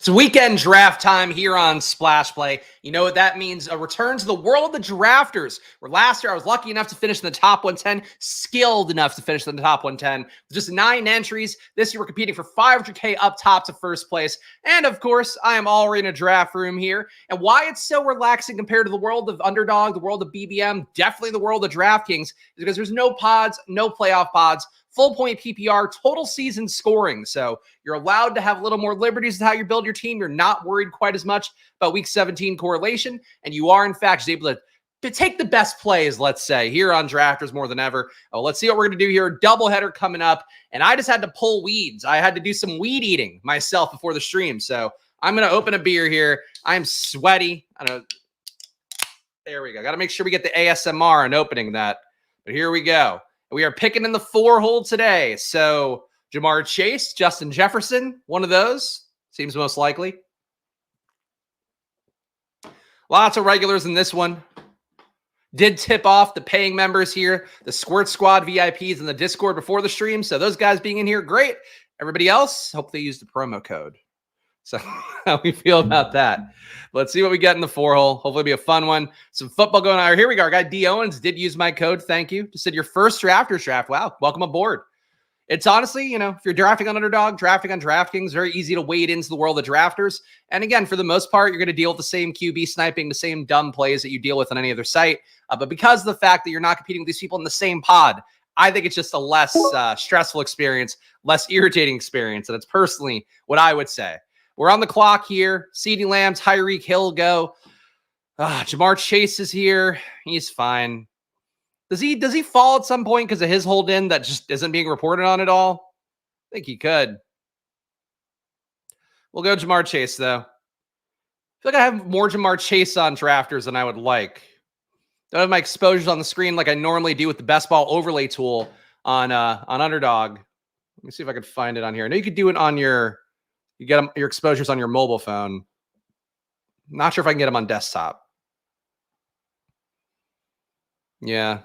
It's weekend draft time here on Splash Play. You know what that means? A return to the world of the drafters. Where last year I was lucky enough to finish in the top 110, skilled enough to finish in the top 110. Just 9 entries. This year we're competing for $500K up top to first place. And of course, I am already in a draft room here. And why it's so relaxing compared to the world of Underdog, the world of BBM, definitely the world of DraftKings, is because there's no pods, no playoff pods. Full point PPR, total season scoring. So you're allowed to have a little more liberties in how you build your team. You're not worried quite as much about week 17 correlation. And you are, in fact, able to take the best plays, let's say, here on Drafters more than ever. Oh, let's see what we're going to do here. Doubleheader coming up. And I just had to pull weeds. I had to do some weed eating myself before the stream. So I'm going to open a beer here. I'm sweaty. I don't know. There we go. Got to make sure we get the ASMR on opening that. But here we go. We are picking in the 4-hole today. So Jamar Chase, Justin Jefferson, one of those seems most likely. Lots of regulars in this one. Did tip off the paying members here, the Squirt Squad VIPs in the Discord before the stream. So those guys being in here, great. Everybody else, hope they used the promo code. So how we feel about that. Let's see what we get in the 4-hole. Hopefully it'll be a fun one. Some football going on. Here we go. Our guy D. Owens did use my code. Thank you. Just said your first drafters draft. Wow. Welcome aboard. It's honestly, if you're drafting on Underdog, drafting on DraftKings, very easy to wade into the world of drafters. And again, for the most part, you're going to deal with the same QB sniping, the same dumb plays that you deal with on any other site. But because of the fact that you're not competing with these people in the same pod, I think it's just a less stressful experience, less irritating experience. And it's personally what I would say. We're on the clock here. CeeDee Lamb, Tyreek Hill go. Jamar Chase is here. He's fine. Does he fall at some point because of his hold in that just isn't being reported on at all? I think he could. We'll go Jamar Chase, though. I feel like I have more Jamar Chase on drafters than I would like. Don't have my exposures on the screen like I normally do with the best ball overlay tool on Underdog. Let me see if I can find it on here. I know you could do it on your... You get your exposures on your mobile phone. Not sure if I can get them on desktop. Yeah.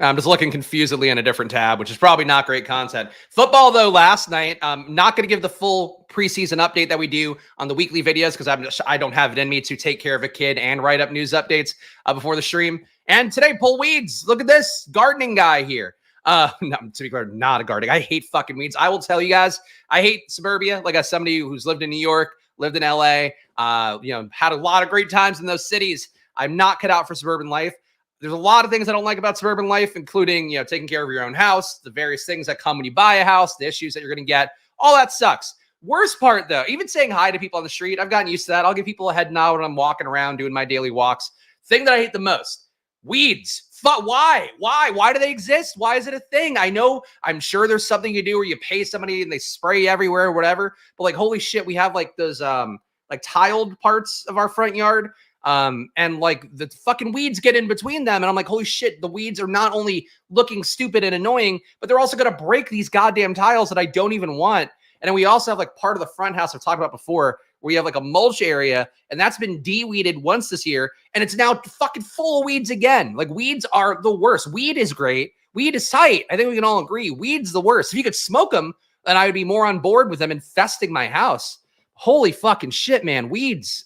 I'm just looking confusedly in a different tab, which is probably not great content. Football, though, last night, I'm not going to give the full preseason update that we do on the weekly videos because I don't have it in me to take care of a kid and write up news updates before the stream. And today, pull weeds. Look at this gardening guy here. No, to be clear, not a gardening. I hate fucking weeds. I will tell you guys, I hate suburbia. Like as somebody who's lived in New York, lived in LA, had a lot of great times in those cities. I'm not cut out for suburban life. There's a lot of things I don't like about suburban life, including, taking care of your own house, the various things that come when you buy a house, the issues that you're going to get. All that sucks. Worst part, though, even saying hi to people on the street, I've gotten used to that. I'll give people a head nod when I'm walking around doing my daily walks. Thing that I hate the most, weeds. Why? Why do they exist? Why is it a thing? I'm sure there's something you do where you pay somebody and they spray everywhere or whatever. But like, holy shit, we have like those like tiled parts of our front yard. And like the fucking weeds get in between them. And I'm like, holy shit, the weeds are not only looking stupid and annoying, but they're also going to break these goddamn tiles that I don't even want. And then we also have like part of the front house I've talked about before, where you have like a mulch area, and that's been de-weeded once this year, and it's now fucking full of weeds again. Like, weeds are the worst. Weed is great. Weed is tight. I think we can all agree. Weed's the worst. If you could smoke them, then I would be more on board with them infesting my house. Holy fucking shit, man. Weeds.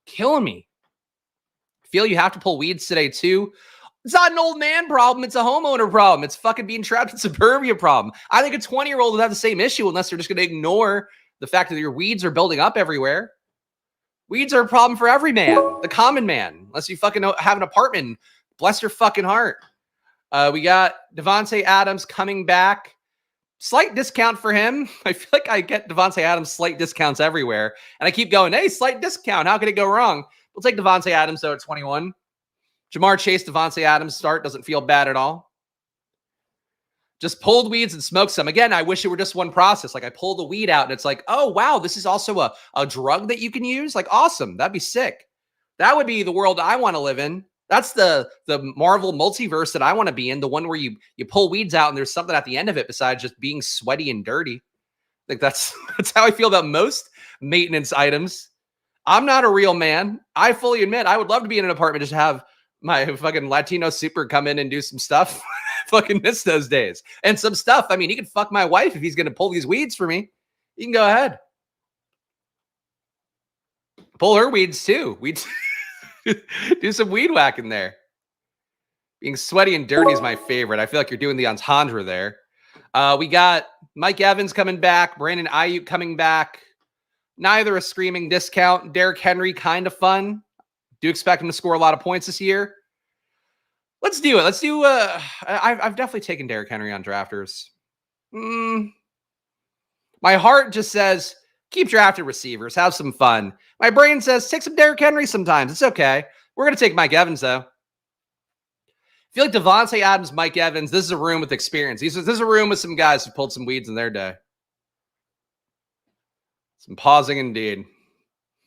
Killing me. I feel you have to pull weeds today, too. It's not an old man problem. It's a homeowner problem. It's fucking being trapped in suburbia problem. I think a 20-year-old would have the same issue unless they're just going to ignore the fact that your weeds are building up everywhere. Weeds are a problem for every man, the common man, unless you fucking have an apartment. Bless your fucking heart. We got Devontae Adams coming back. Slight discount for him. I feel like I get Devontae Adams slight discounts everywhere. And I keep going, hey, slight discount. How could it go wrong? We'll take Devontae Adams, though, at 21. Jamar Chase, Devontae Adams start doesn't feel bad at all. Just pulled weeds and smoked some. Again, I wish it were just one process. Like I pull the weed out and it's like, oh, wow, this is also a drug that you can use. Like, awesome. That'd be sick. That would be the world I want to live in. That's the Marvel multiverse that I want to be in. The one where you pull weeds out and there's something at the end of it besides just being sweaty and dirty. Like that's how I feel about most maintenance items. I'm not a real man. I fully admit I would love to be in an apartment, just have my fucking Latino super come in and do some stuff. Fucking miss those days. And some stuff. I mean, he could fuck my wife if he's going to pull these weeds for me. You can go ahead. Pull her weeds too. Weeds. Do some weed whacking there. Being sweaty and dirty is my favorite. I feel like you're doing the entendre there. We got Mike Evans coming back. Brandon Ayuk coming back. Neither a screaming discount. Derrick Henry, kind of fun. Do expect him to score a lot of points this year. Let's do it. Let's do. I've definitely taken Derrick Henry on drafters. My heart just says keep drafting receivers, have some fun. My brain says take some Derrick Henry sometimes. It's okay. We're gonna take Mike Evans though. I feel like Devontae Adams, Mike Evans. This is a room with experience. This is a room with some guys who pulled some weeds in their day. Some pausing indeed.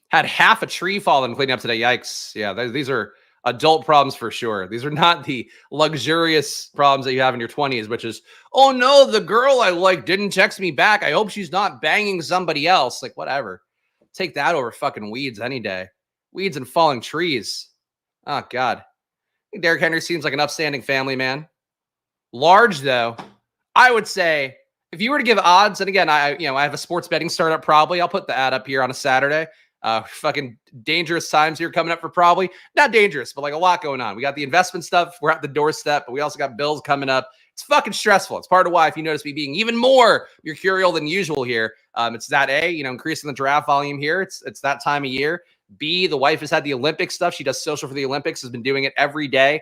Had half a tree fall and cleaning up today. Yikes. Yeah, these are adult problems for sure. These are not the luxurious problems that you have in your 20s, which is, oh no, the girl I like didn't text me back. I hope she's not banging somebody else. Like, whatever. Take that over fucking weeds any day. Weeds and falling trees. Oh, God. I think Derrick Henry seems like an upstanding family man. Large, though. I would say, if you were to give odds, and again, I have a sports betting startup probably. I'll put the ad up here on a Saturday. Fucking dangerous times here coming up for probably. Not dangerous, but like a lot going on. We got the investment stuff. We're at the doorstep, but we also got bills coming up. It's fucking stressful. It's part of why, if you notice me being even more mercurial than usual here, it's that A, increasing the draft volume here. It's that time of year. B, the wife has had the Olympic stuff. She does social for the Olympics, has been doing it every day.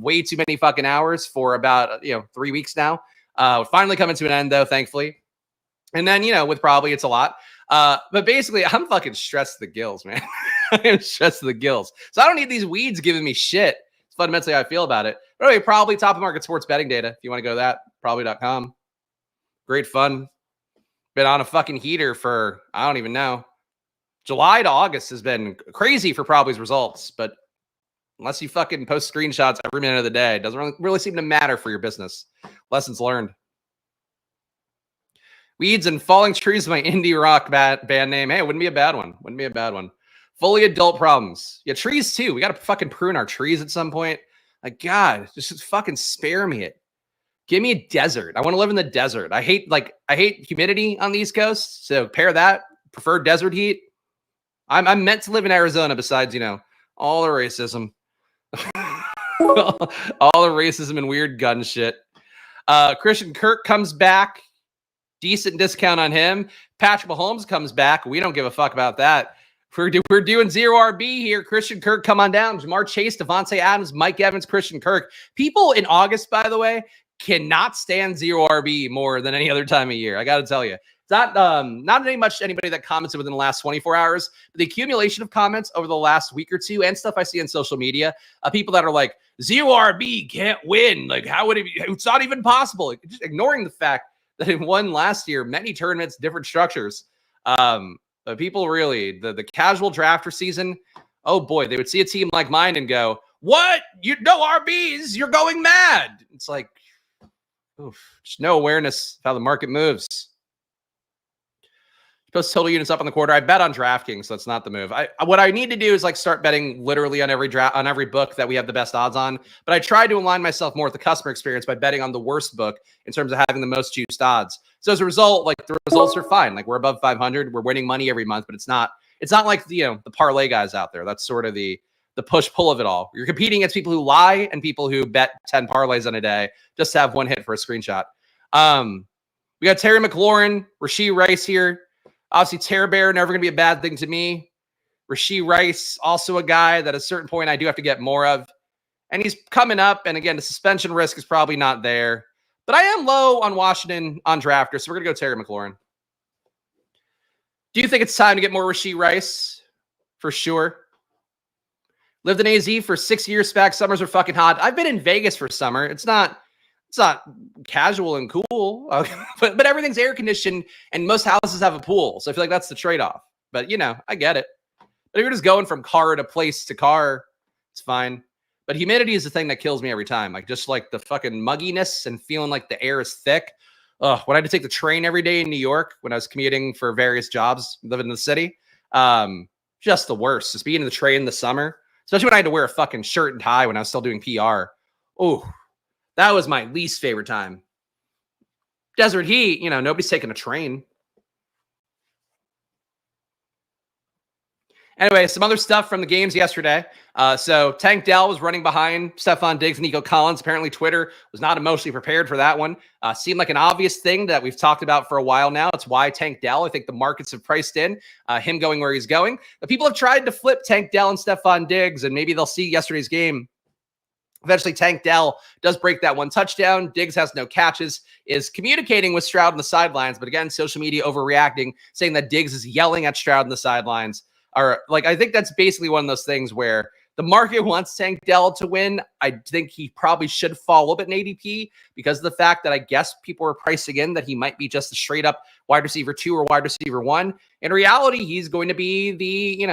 Way too many fucking hours for about, 3 weeks now. Finally coming to an end though, thankfully. And then, with probably it's a lot. But basically, I'm fucking stressed to the gills, man. I am stressed to the gills. So I don't need these weeds giving me shit. It's fundamentally how I feel about it. But anyway, probably top of market sports betting data. If you want to go to that, probably.com. Great fun. Been on a fucking heater for, I don't even know. July to August has been crazy for probably's results. But unless you fucking post screenshots every minute of the day, it doesn't really seem to matter for your business. Lessons learned. Weeds and Falling Trees is my indie rock band name. Hey, it wouldn't be a bad one. Fully adult problems. Yeah, trees too. We got to fucking prune our trees at some point. Like, God, just fucking spare me it. Give me a desert. I want to live in the desert. I hate humidity on the East Coast. So pair that. Prefer desert heat. I'm meant to live in Arizona besides, all the racism. all the racism and weird gun shit. Christian Kirk comes back. Decent discount on him. Patrick Mahomes comes back. We don't give a fuck about that. We're doing zero RB here. Christian Kirk, come on down. Jamar Chase, Devontae Adams, Mike Evans, Christian Kirk. People in August, by the way, cannot stand zero RB more than any other time of year. I got to tell you. It's not any much anybody that commented within the last 24 hours. But the accumulation of comments over the last week or two and stuff I see on social media, people that are like, zero RB can't win. Like, how would it be? It's not even possible. Just ignoring the fact that it won last year, many tournaments, different structures. But people really, the casual drafter season, oh boy, they would see a team like mine and go, what? You no RBs, you're going mad. It's like, oof, just no awareness of how the market moves. Post total units up on the quarter. I bet on DraftKings, so that's not the move. What I need to do is start betting literally on every book that we have the best odds on. But I try to align myself more with the customer experience by betting on the worst book in terms of having the most juiced odds. So as a result, the results are fine. We're above 500. We're winning money every month, but it's not like the parlay guys out there. That's sort of the push pull of it all. You're competing against people who lie and people who bet 10 parlays on a day just to have one hit for a screenshot. We got Terry McLaurin, Rashee Rice here. Obviously, Terror Bear, never going to be a bad thing to me. Rashee Rice, also a guy that at a certain point I do have to get more of. And he's coming up. And again, the suspension risk is probably not there. But I am low on Washington on drafters, so we're going to go Terry McLaurin. Do you think it's time to get more Rashee Rice? For sure. Lived in AZ for 6 years. Spags summers are fucking hot. I've been in Vegas for summer. It's not casual and cool, but everything's air conditioned and most houses have a pool. So I feel like that's the trade-off. But, I get it. But if you're just going from car to place to car, it's fine. But humidity is the thing that kills me every time. Just the fucking mugginess and feeling like the air is thick. When I had to take the train every day in New York when I was commuting for various jobs, living in the city, just the worst. Just being in the train in the summer, especially when I had to wear a fucking shirt and tie when I was still doing PR. Oh, that was my least favorite time. Desert heat, nobody's taking a train. Anyway, some other stuff from the games yesterday. So Tank Dell was running behind Stephon Diggs and Nico Collins. Apparently, Twitter was not emotionally prepared for that one. Seemed like an obvious thing that we've talked about for a while now. It's why Tank Dell, I think the markets have priced in him going where he's going. But people have tried to flip Tank Dell and Stephon Diggs, and maybe they'll see yesterday's game. Eventually, Tank Dell does break that one touchdown. Diggs has no catches, is communicating with Stroud on the sidelines. But again, social media overreacting, saying that Diggs is yelling at Stroud on the sidelines. Or like, I think that's basically one of those things where the market wants Tank Dell to win. I think he probably should fall a little bit in ADP because of the fact that I guess people are pricing in that he might be just a straight up wide receiver 2 or wide receiver 1. In reality, he's going to be the,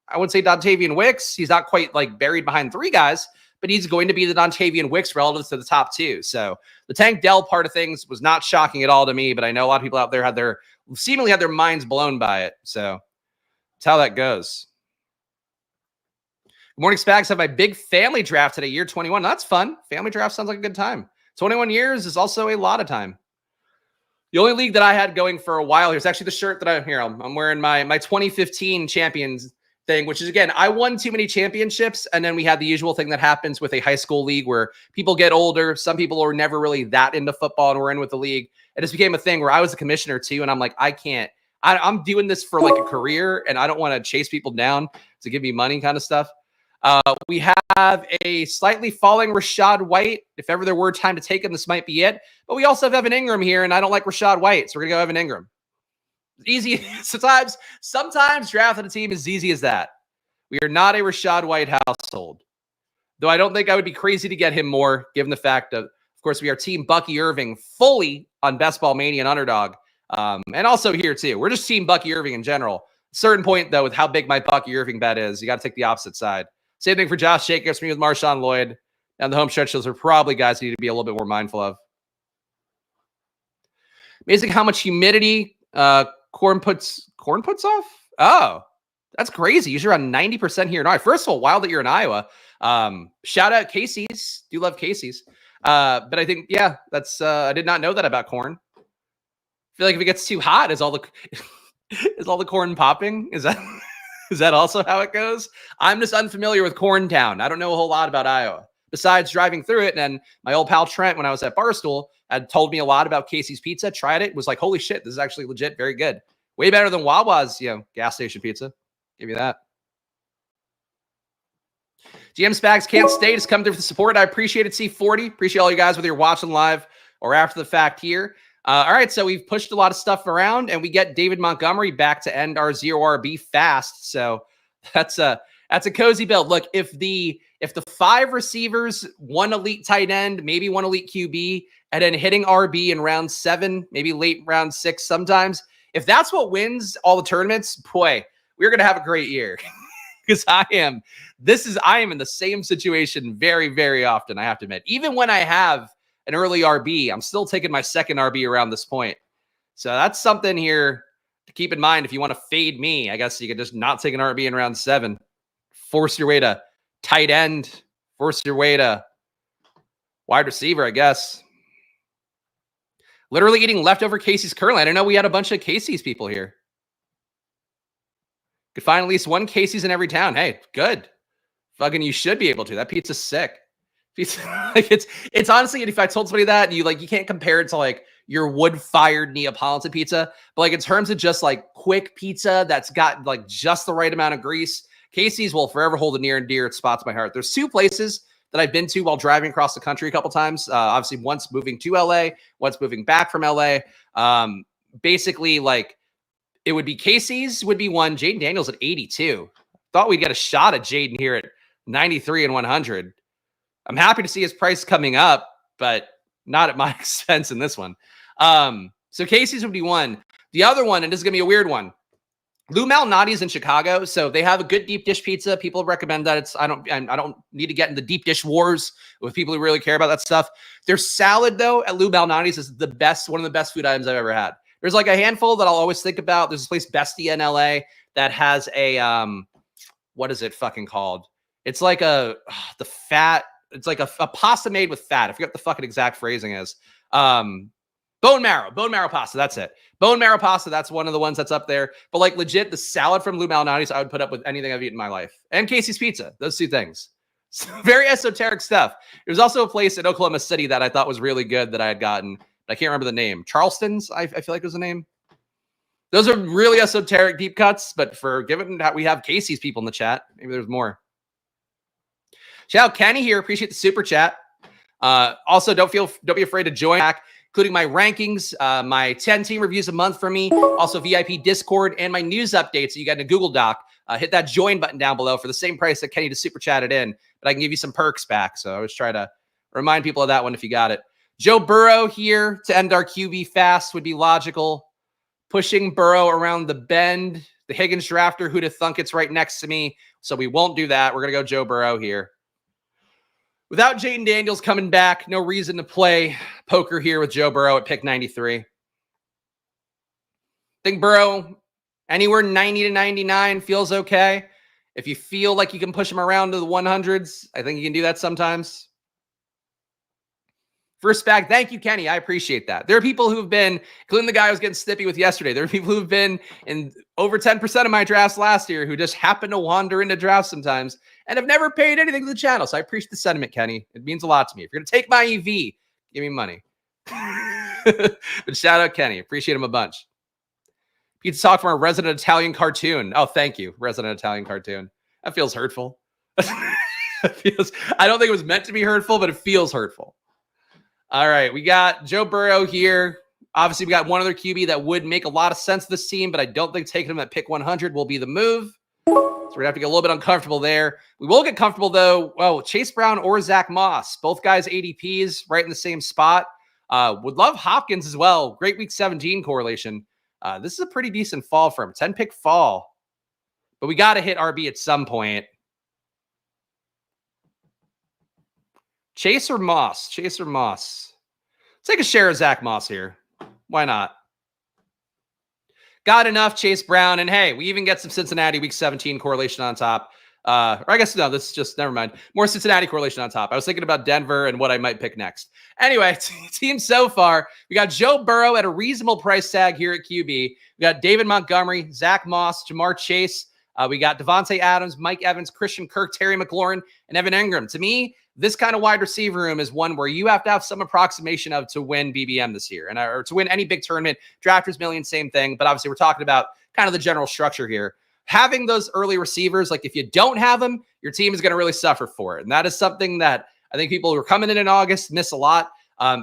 I wouldn't say Dontavian Wicks. He's not quite like buried behind 3 guys, but he's going to be the Dontavian Wicks relative to the top 2. So the Tank Dell part of things was not shocking at all to me, but I know a lot of people out there seemingly had their minds blown by it. So that's how that goes. Good morning, Spags. Have my big family draft today, year 21. That's fun. Family draft sounds like a good time. 21 years is also a lot of time. The only league that I had going for a while here is actually the shirt that I'm wearing my 2015 champions thing, which is, again, I won too many championships. And then we had the usual thing that happens with a high school league where people get older. Some people are never really that into football and we're in with the league. It just became a thing where I was a commissioner too. And I'm like, I'm doing this for like a career and I don't want to chase people down to give me money kind of stuff. We have a slightly falling Rachaad White. If ever there were time to take him, this might be it. But we also have Evan Ingram here, and I don't like Rachaad White, so we're going to go Evan Ingram. Easy. Sometimes drafting a team is as easy as that. We are not a Rachaad White household, though I don't think I would be crazy to get him more, given the fact of course, we are Team Bucky Irving fully on Best Ball Mania and Underdog. And also here, too. We're just Team Bucky Irving in general. Certain point, though, with how big my Bucky Irving bet is, you got to take the opposite side. Same thing for Josh Jacobs, me with Marshawn Lloyd. And the home stretch, those are probably guys you need to be a little bit more mindful of. Amazing how much humidity corn puts off. Oh, that's crazy. Usually around 90% here in Iowa. First of all, wild that you're in Iowa. Shout out Casey's. Do love Casey's. But I think, yeah, that's I did not know that about corn. I feel like if it gets too hot, is all the corn popping? Is that also how it goes? I'm just unfamiliar with Corntown. I don't know a whole lot about Iowa besides driving through it. And my old pal Trent, when I was at Barstool, had told me a lot about Casey's Pizza. Tried it. Was like, holy shit, this is actually legit. Very good. Way better than Wawa's, gas station pizza. Give you that. GM Spags can't stay. Just come through for the support. I appreciate it. C40. Appreciate all you guys, whether you're watching live or after the fact here. All right, so we've pushed a lot of stuff around, and we get David Montgomery back to end our 0 RB fast. So that's a cozy build. Look, if the 5 receivers, 1 elite tight end, maybe 1 elite QB, and then hitting RB in round 7, maybe late round 6 sometimes, if that's what wins all the tournaments, boy, we're gonna have a great year. Because I am in the same situation very, very often, I have to admit. Even when I have an early RB, I'm still taking my second RB around this point. So that's something here to keep in mind. If you want to fade me, I guess you could just not take an RB in round 7. Force your way to tight end. Force your way to wide receiver, I guess. Literally eating leftover Casey's currently. I didn't know we had a bunch of Casey's people here. Could find at least 1 Casey's in every town. Hey, good. Fucking you should be able to. That pizza's sick. Like it's honestly, if I told somebody that, you can't compare it to like your wood-fired Neapolitan pizza, but like in terms of just like quick pizza that's got like just the right amount of grease, Casey's will forever hold a near and dear spot to my heart. There's 2 places that I've been to while driving across the country a couple times. Obviously, once moving to LA, once moving back from LA. Basically, like it would be Casey's would be 1. Jaden Daniels at 82. Thought we'd get a shot at Jaden here at 93 and 100. I'm happy to see his price coming up, but not at my expense in this one. So Casey's would be 1. The other one, and this is going to be a weird one, Lou Malnati's in Chicago. So they have a good deep dish pizza. People recommend that. I don't need to get into deep dish wars with people who really care about that stuff. Their salad, though, at Lou Malnati's is one of the best food items I've ever had. There's like a handful that I'll always think about. There's this place, Bestia in LA, that has a, what is it fucking called? It's like it's like a pasta made with fat. I forget what the fucking exact phrasing is. Bone marrow pasta. That's it. Bone marrow pasta. That's one of the ones that's up there. But like legit, the salad from Lou Malnati's, I would put up with anything I've eaten in my life. And Casey's Pizza. Those two things. Very esoteric stuff. There was also a place in Oklahoma City that I thought was really good that I had gotten. I can't remember the name. Charleston's, I feel like was the name. Those are really esoteric deep cuts, but for given that we have Casey's people in the chat, maybe there's more. Shout out Kenny here. Appreciate the super chat. Also, don't be afraid to join back, including my rankings, my 10 team reviews a month for me, also VIP Discord, and my news updates that you got in a Google Doc. Hit that join button down below for the same price that Kenny just super chatted in, but I can give you some perks back. So I always try to remind people of that one if you got it. Joe Burrow here to end our QB fast would be logical. Pushing Burrow around the bend. The Higgins drafter, who'd have thunk it's right next to me. So we won't do that. We're going to go Joe Burrow here. Without Jaden Daniels coming back, no reason to play poker here with Joe Burrow at pick 93. I think Burrow, anywhere 90 to 99 feels okay. If you feel like you can push him around to the 100s, I think you can do that sometimes. First Spag, thank you, Kenny. I appreciate that. There are people who've been, including the guy I was getting snippy with yesterday, there are people who've been in over 10% of my drafts last year who just happen to wander into drafts sometimes and have never paid anything to the channel. So I appreciate the sentiment, Kenny. It means a lot to me. If you're going to take my EV, give me money. But shout out, Kenny. Appreciate him a bunch. Pizza talk from a resident Italian cartoon. Oh, thank you, resident Italian cartoon. That feels hurtful. I don't think it was meant to be hurtful, but it feels hurtful. All right, we got Joe Burrow here. Obviously, we got one other QB that would make a lot of sense to this team, but I don't think taking him at pick 100 will be the move. So we're going to have to get a little bit uncomfortable there. We will get comfortable, though. Well, Chase Brown or Zach Moss. Both guys ADPs right in the same spot. Would love Hopkins as well. Great week 17 correlation. This is a pretty decent fall for him. 10-pick fall. But we got to hit RB at some point. Chase or Moss? Chase or Moss? Let's take a share of Zach Moss here. Why not? Got enough Chase Brown. And hey, we even get some Cincinnati week 17 correlation on top. Or I guess, no, this is just, never mind. More Cincinnati correlation on top. I was thinking about Denver and what I might pick next. Anyway, team so far, we got Joe Burrow at a reasonable price tag here at QB. We got David Montgomery, Zach Moss, Jamar Chase. We got Devontae Adams, Mike Evans, Christian Kirk, Terry McLaurin, and Evan Ingram. To me, this kind of wide receiver room is one where you have to have some approximation of to win BBM this year, and or to win any big tournament. Drafters Million, same thing. But obviously, we're talking about kind of the general structure here. Having those early receivers, like if you don't have them, your team is going to really suffer for it. And that is something that I think people who are coming in August miss a lot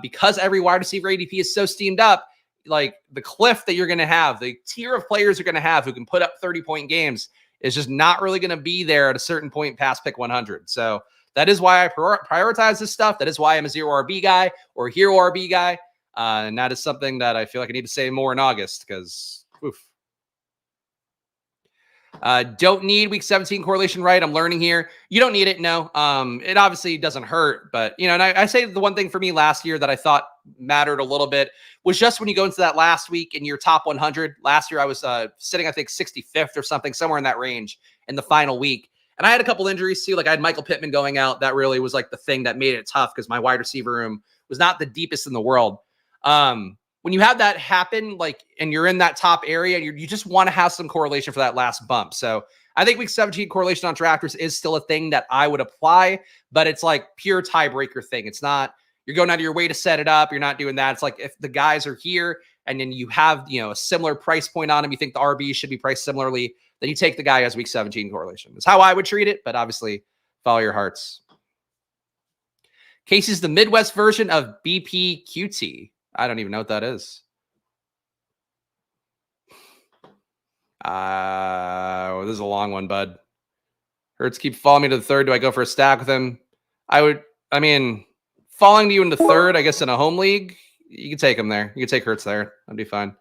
because every wide receiver ADP is so steamed up. Like the cliff that you're going to have, the tier of players you're going to have who can put up 30-point games is just not really going to be there at a certain point past pick 100. So that is why I prioritize this stuff. That is why I'm a 0 RB guy or a hero RB guy. And that is something that I feel like I need to say more in August because, oof. Don't need week 17 correlation, right? I'm learning here. You don't need it, no. It obviously doesn't hurt, but you know, and I say the one thing for me last year that I thought mattered a little bit was just when you go into that last week in your top 100. Last year I was sitting, I think 65th or something, somewhere in that range in the final week. And I had a couple injuries too. Like I had Michael Pittman going out. That really was like the thing that made it tough because my wide receiver room was not the deepest in the world. When you have that happen, like, and you're in that top area, you just want to have some correlation for that last bump. So I think week 17 correlation on drafters is still a thing that I would apply, but it's like pure tiebreaker thing. It's not, you're going out of your way to set it up. You're not doing that. It's like if the guys are here and then you have, you know, a similar price point on them, you think the RB should be priced similarly, then you take the guy as week 17 correlation. That's how I would treat it, but obviously follow your hearts. Casey's the Midwest version of BPQT. I don't even know what that is. This is a long one, bud. Hurts keep following me to the third. Do I go for a stack with him? I mean, falling to you in the third, I guess in a home league, you can take him there. You can take Hurts there. That'd be fine.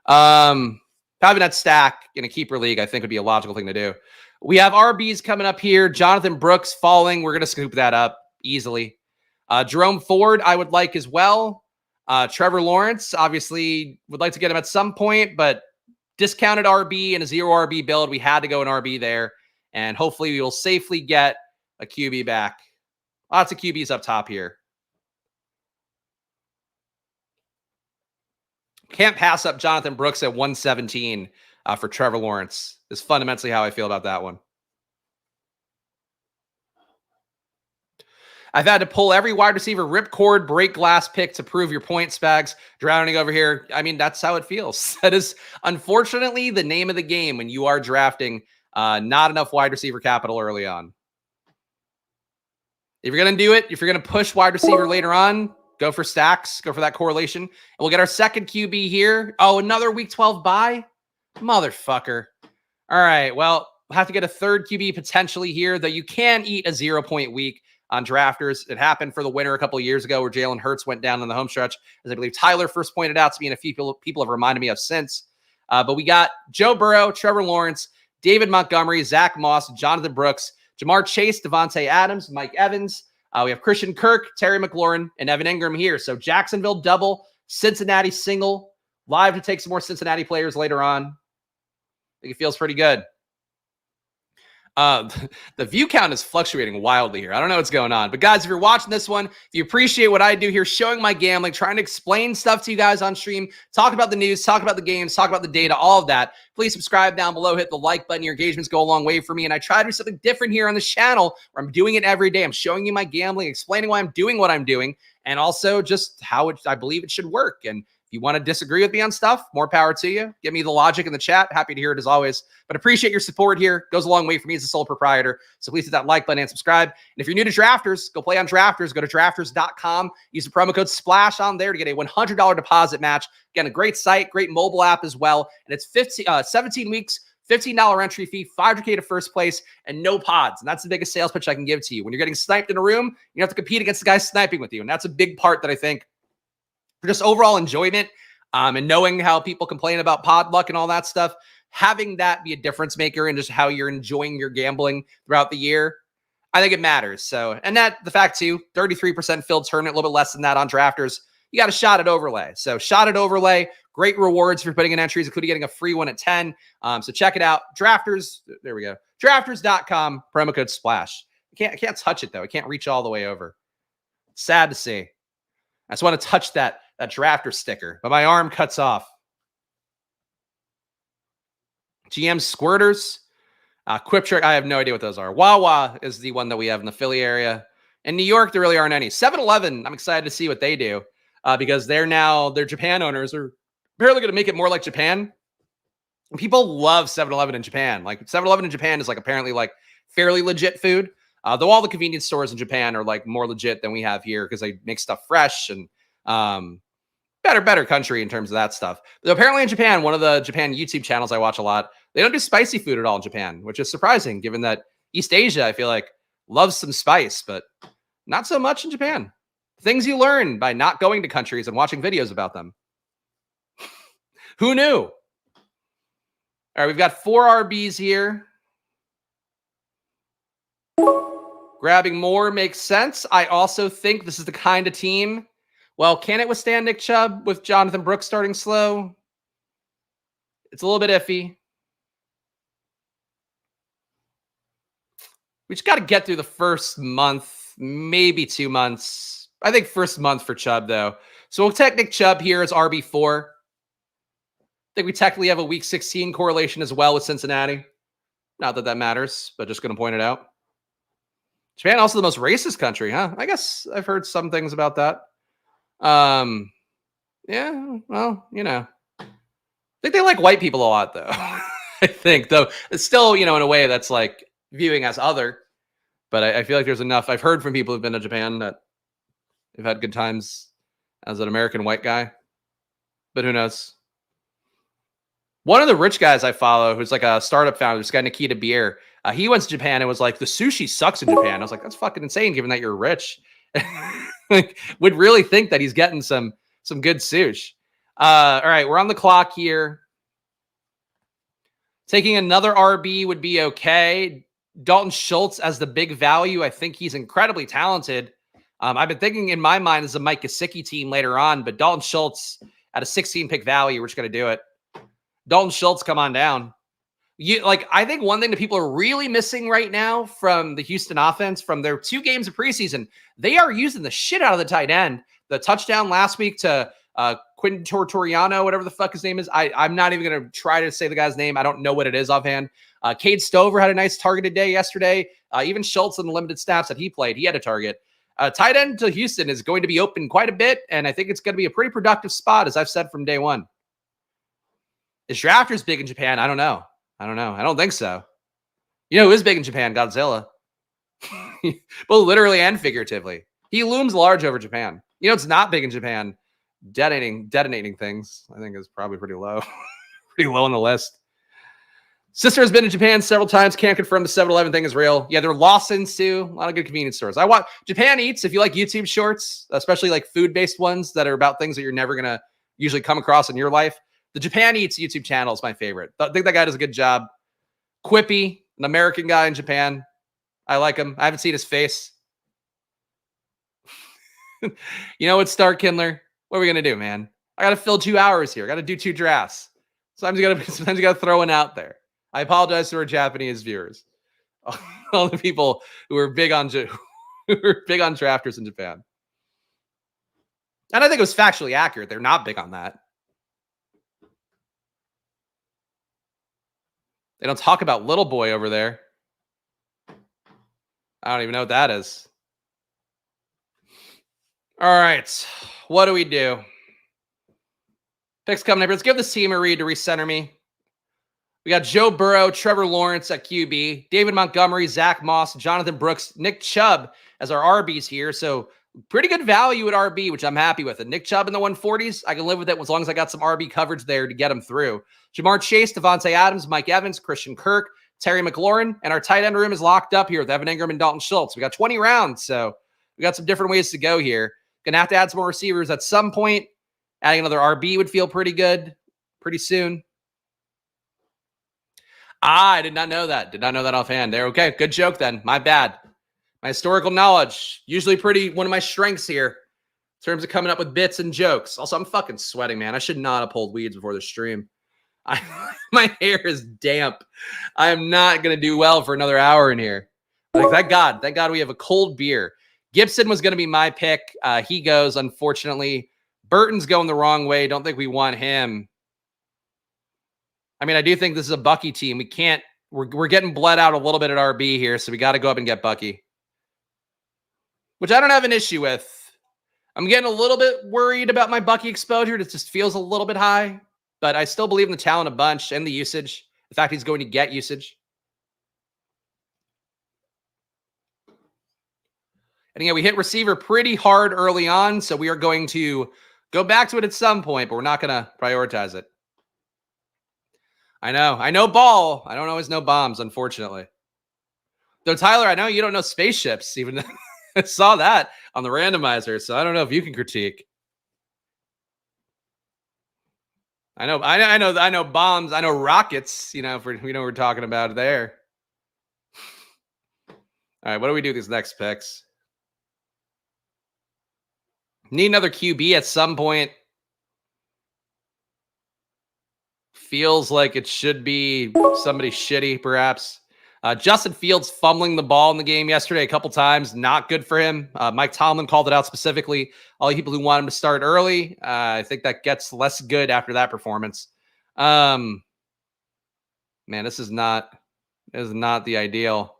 Having that stack in a keeper league, I think would be a logical thing to do. We have RBs coming up here. Jonathan Brooks falling. We're going to scoop that up easily. Jerome Ford, I would like as well. Trevor Lawrence, obviously would like to get him at some point, but discounted RB and a 0 RB build. We had to go an RB there, and hopefully we will safely get a QB back. Lots of QBs up top here. Can't pass up Jonathan Brooks at 117 for Trevor Lawrence is fundamentally how I feel about that one. I've had to pull every wide receiver, ripcord, break glass pick to prove your point, Spags. Drowning over here. I mean, that's how it feels. That is unfortunately the name of the game when you are drafting not enough wide receiver capital early on. If you're going to do it, if you're going to push wide receiver later on, go for stacks, go for that correlation. And we'll get our second QB here. Oh, another week 12 bye? Motherfucker. All right, well, we'll have to get a third QB potentially here, though you can eat a 0-point week on drafters. It happened for the winner a couple of years ago where Jalen Hurts went down in the home stretch, as I believe Tyler first pointed out to me and a few people have reminded me of since. But we got Joe Burrow, Trevor Lawrence, David Montgomery, Zach Moss, Jonathan Brooks, Jamar Chase, Devontae Adams, Mike Evans. We have Christian Kirk, Terry McLaurin, and Evan Ingram here. So Jacksonville double, Cincinnati single. Live to take some more Cincinnati players later on. I think it feels pretty good. The view count is fluctuating wildly here. I don't know what's going on. But guys, if you're watching this one, if you appreciate what I do here, showing my gambling, trying to explain stuff to you guys on stream, talk about the news, talk about the games, talk about the data, all of that, please subscribe down below, hit the like button. Your engagements go a long way for me. And I try to do something different here on this channel where I'm doing it every day. I'm showing you my gambling, explaining why I'm doing what I'm doing, and also just how I believe it should work. And you want to disagree with me on stuff, more power to you. Give me the logic in the chat. Happy to hear it as always. But appreciate your support here. Goes a long way for me as a sole proprietor. So please hit that like button and subscribe. And if you're new to Drafters, go play on Drafters. Go to drafters.com. Use the promo code SPLASH on there to get a $100 deposit match. Again, a great site, great mobile app as well. And it's 17 weeks, $15 entry fee, $500K to first place, and no pods. And that's the biggest sales pitch I can give to you. When you're getting sniped in a room, you have to compete against the guy sniping with you. And that's a big part that I think for just overall enjoyment and knowing how people complain about pod luck and all that stuff, having that be a difference maker in just how you're enjoying your gambling throughout the year, I think it matters. So, and that the fact too, 33% filled tournament, a little bit less than that on Drafters. You got a shot at overlay. So shot at overlay, great rewards for putting in entries, including getting a free one at 10. So check it out. Drafters, there we go. Drafters.com, promo code SPLASH. I can't touch it though. I can't reach all the way over. Sad to see. I just want to touch that drafter sticker, but my arm cuts off. GM squirters, Quip Trick. I have no idea what those are. Wawa is the one that we have in the Philly area. In New York, there really aren't any. 7-Eleven, I'm excited to see what they do because their Japan owners are apparently going to make it more like Japan. People love 7-Eleven in Japan. Like 7-Eleven in Japan is like apparently like fairly legit food. Though all the convenience stores in Japan are like more legit than we have here because they make stuff fresh and better country in terms of that stuff. But apparently in Japan, one of the Japan YouTube channels I watch a lot, they don't do spicy food at all in Japan, which is surprising given that East Asia, I feel like, loves some spice, but not so much in Japan. Things you learn by not going to countries and watching videos about them. Who knew? All right, we've got 4 RBs here. Grabbing more makes sense. I also think this is the kind of team. Well, can it withstand Nick Chubb with Jonathan Brooks starting slow? It's a little bit iffy. We just got to get through the first month, maybe 2 months. I think first month for Chubb, though. So we'll take Nick Chubb here as RB4. I think we technically have a week 16 correlation as well with Cincinnati. Not that that matters, but just going to point it out. Japan also the most racist country, huh? I guess I've heard some things about that. Yeah, well, you know. I think they like white people a lot, though. I think, though. It's still, you know, in a way that's like viewing as other. But I feel like there's enough. I've heard from people who've been to Japan that they've had good times as an American white guy. But who knows? One of the rich guys I follow, who's like a startup founder, this guy Nikita Beer, he went to Japan and was like, the sushi sucks in Japan. I was like, that's fucking insane, given that you're rich. Like, would really think that he's getting some good sushi. All right, we're on the clock here. Taking another RB would be okay. Dalton Schultz as the big value. I think he's incredibly talented. I've been thinking in my mind as a Mike Gesicki team later on, but Dalton Schultz at a 16 pick value, we're just going to do it. Dalton Schultz, come on down. I think one thing that people are really missing right now from the Houston offense, from their 2 games of preseason, they are using the shit out of the tight end. The touchdown last week to Quentin Tortoriano, whatever the fuck his name is. I'm not even going to try to say the guy's name. I don't know what it is offhand. Cade Stover had a nice targeted day yesterday. Even Schultz in the limited snaps that he played, he had a target. Tight end to Houston is going to be open quite a bit, and I think it's going to be a pretty productive spot, as I've said from day one. Is Drafters big in Japan? I don't know. I don't think so. You know who is big in Japan? Godzilla. Both literally and figuratively. He looms large over Japan. You know it's not big in Japan. Detonating things, I think, is probably pretty low. Pretty low on the list. Sister has been in Japan several times. Can't confirm the 7-Eleven thing is real. Yeah, there are Lawson's too. A lot of good convenience stores. I want Japan Eats. If you like YouTube shorts, especially like food-based ones that are about things that you're never gonna usually come across in your life, the Japan Eats YouTube channel is my favorite. I think that guy does a good job. Quippy, an American guy in Japan. I like him. I haven't seen his face. You know what, Star Kindler? What are we gonna do, man? I gotta fill 2 hours here. I gotta do 2 drafts. Sometimes you gotta throw one out there. I apologize to our Japanese viewers, all the people who are big on drafters in Japan. And I think it was factually accurate. They're not big on that. They don't talk about little boy over there. I don't even know what that is. All right. What do we do? Picks coming up. Let's give this team a read to recenter me. We got Joe Burrow, Trevor Lawrence at QB, David Montgomery, Zach Moss, Jonathan Brooks, Nick Chubb as our RBs here. So pretty good value at RB, which I'm happy with. And Nick Chubb in the 140s, I can live with it as long as I got some RB coverage there to get him through. Jamar Chase, Devontae Adams, Mike Evans, Christian Kirk, Terry McLaurin, and our tight end room is locked up here with Evan Ingram and Dalton Schultz. We got 20 rounds, so we got some different ways to go here. Gonna have to add some more receivers at some point. Adding another RB would feel pretty good pretty soon. I did not know that. Did not know that offhand there. Okay, good joke then. My bad. My historical knowledge, usually one of my strengths here in terms of coming up with bits and jokes. Also, I'm fucking sweating, man. I should not have pulled weeds before the stream. My hair is damp. I am not going to do well for another hour in here. Like, thank God we have a cold beer. Gibson was going to be my pick. He goes, unfortunately. Burton's going the wrong way. Don't think we want him. I mean, I do think this is a Bucky team. We're getting bled out a little bit at RB here, so we got to go up and get Bucky, which I don't have an issue with. I'm getting a little bit worried about my Bucky exposure. It just feels a little bit high, but I still believe in the talent a bunch and the usage. The fact he's going to get usage. And again, we hit receiver pretty hard early on, so we are going to go back to it at some point, but we're not going to prioritize it. I know ball. I don't always know bombs, unfortunately. Though, Tyler, I know you don't know spaceships, even though I saw that on the randomizer, so I don't know if you can critique. I know bombs. I know rockets, if we know what we're talking about there. All right, what do we do with these next picks? Need another QB at some point. Feels like it should be somebody shitty, perhaps. Justin Fields fumbling the ball in the game yesterday a couple times. Not good for him. Mike Tomlin called it out specifically. All the people who want him to start early. I think that gets less good after that performance. Man, this is not the ideal.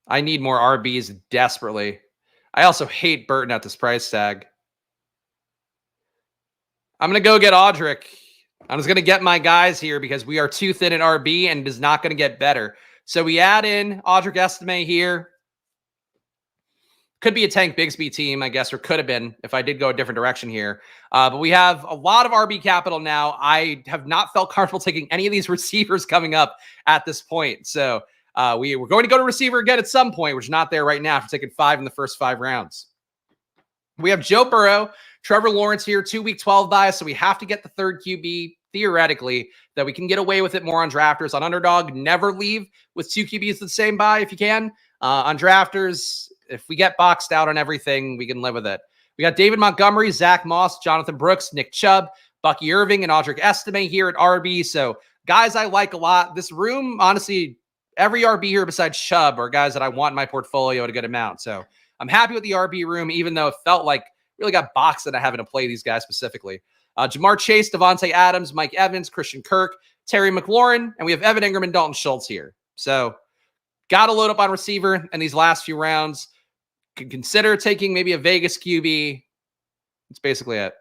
I need more RBs desperately. I also hate Burton at this price tag. I'm going to go get Audric. I'm just going to get my guys here because we are too thin at RB and it is not going to get better. So we add in Audric Estime here. Could be a Tank Bigsby team, I guess, or could have been if I did go a different direction here. But we have a lot of RB capital now. I have not felt comfortable taking any of these receivers coming up at this point. So we're going to go to receiver again at some point, which is not there right now after taking 5 in the first 5 rounds. We have Joe Burrow, Trevor Lawrence here, 2 week 12 bias. So we have to get the third QB theoretically that we can get away with it more on drafters. On underdog, never leave with 2 QBs the same buy if you can. On drafters, if we get boxed out on everything, we can live with it. We got David Montgomery, Zach Moss, Jonathan Brooks, Nick Chubb, Bucky Irving, and Audric Estime here at RB. So guys I like a lot. This room, honestly, every RB here besides Chubb are guys that I want in my portfolio at a good amount. So I'm happy with the RB room, even though it felt like really got boxed into having to play these guys specifically. Jamar Chase, Devontae Adams, Mike Evans, Christian Kirk, Terry McLaurin, and we have Evan Ingram and Dalton Schultz here. So got to load up on receiver in these last few rounds. Can consider taking maybe a Vegas QB. That's basically it.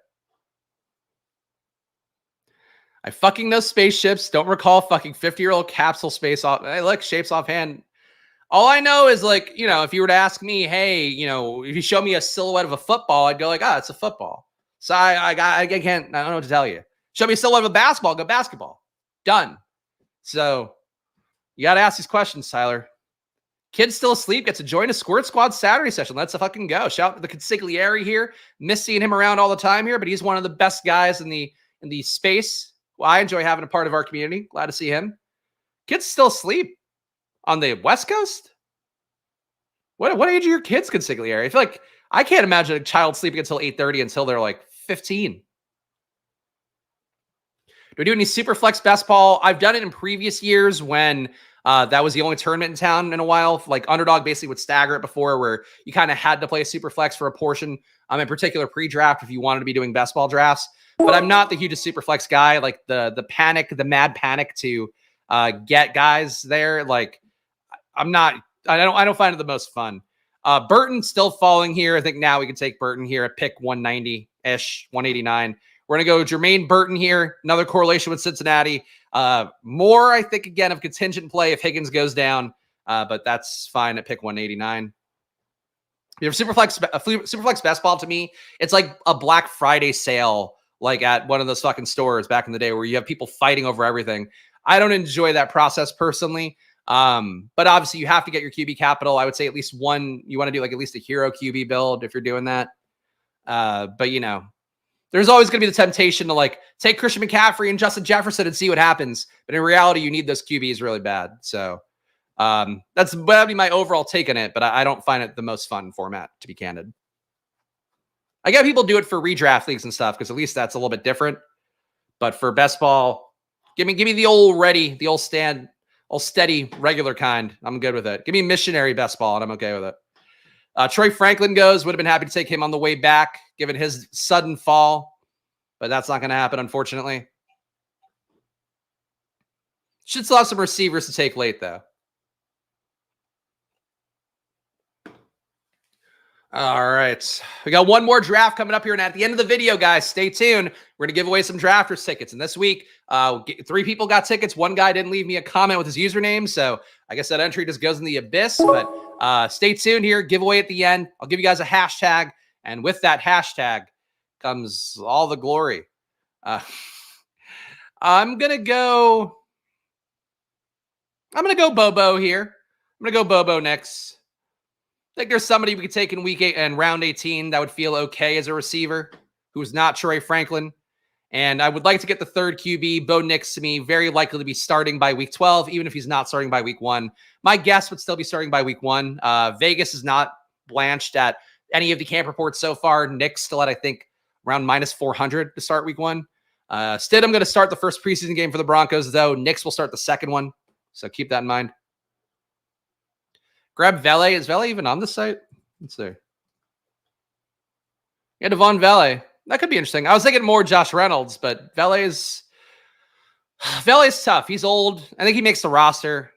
I fucking know spaceships. Don't recall fucking 50-year-old capsule space off. Hey, look, shapes offhand. All I know is, like, you know, if you were to ask me, hey, you know, if you show me a silhouette of a football, I'd go like, it's a football. So I don't know what to tell you. Show me a silhouette of a basketball, go basketball. Done. So you got to ask these questions, Tyler. Kid still asleep, gets to join a Squirt Squad Saturday session. Let's fucking go. Shout out to the consigliere here. Miss seeing him around all the time here, but he's one of the best guys in the space. Well, I enjoy having a part of our community. Glad to see him. Kid's still asleep on the West Coast. What age are your kids, consigliere? I feel like I can't imagine a child sleeping until 8:30 until they're like 15. Do we do any super flex best ball? I've done it in previous years when that was the only tournament in town in a while. Like Underdog basically would stagger it before, where you kind of had to play a super flex for a portion, in particular pre-draft if you wanted to be doing best ball drafts. But I'm not the hugest super flex guy. Like the panic, the mad panic to get guys there. Like I'm not. I don't find it the most fun. Burton still falling here. I think now we can take Burton here at pick 190-ish, 189. We're going to go Jermaine Burton here. Another correlation with Cincinnati. More, I think, again, of contingent play if Higgins goes down, but that's fine at pick 189. You have Superflex best ball. To me, it's like a Black Friday sale, like at one of those fucking stores back in the day where you have people fighting over everything. I don't enjoy that process personally. But obviously you have to get your QB capital. I would say at least one, you want to do like at least a hero QB build if you're doing that. But you know, there's always going to be the temptation to like take Christian McCaffrey and Justin Jefferson and see what happens. But in reality, you need those QBs really bad. So that'd be my overall take on it. But I don't find it the most fun format, to be candid. I get people do it for redraft leagues and stuff because at least that's a little bit different. But for best ball, give me the old ready, the old steady, regular kind. I'm good with it. Give me missionary best ball, and I'm okay with it. Troy Franklin goes. Would have been happy to take him on the way back, given his sudden fall. But that's not going to happen, unfortunately. Should still have some receivers to take late, though. All right. We got one more draft coming up here. And at the end of the video, guys, stay tuned. We're going to give away some drafters tickets. And this week, 3 people got tickets. One guy didn't leave me a comment with his username. So I guess that entry just goes in the abyss. But stay tuned here. Giveaway at the end. I'll give you guys a hashtag. And with that hashtag comes all the glory. I'm going to go Bobo here. I'm going to go Bobo next. I think there's somebody we could take in week 8 and round 18 that would feel okay as a receiver who's not Troy Franklin. And I would like to get the third QB. Bo Nix, to me, very likely to be starting by week 12, even if he's not starting by week 1. My guess would still be starting by week 1. Vegas is not blanched at any of the camp reports so far. Nix still at, I think, around minus 400 to start week 1. Stidham going to start the first preseason game for the Broncos, though. Nix will start the second one. So keep that in mind. Grab Vele. Is Vele even on the site? Let's see. Yeah, Devon Vele. That could be interesting. I was thinking more Josh Reynolds, but Vele's tough. He's old. I think he makes the roster.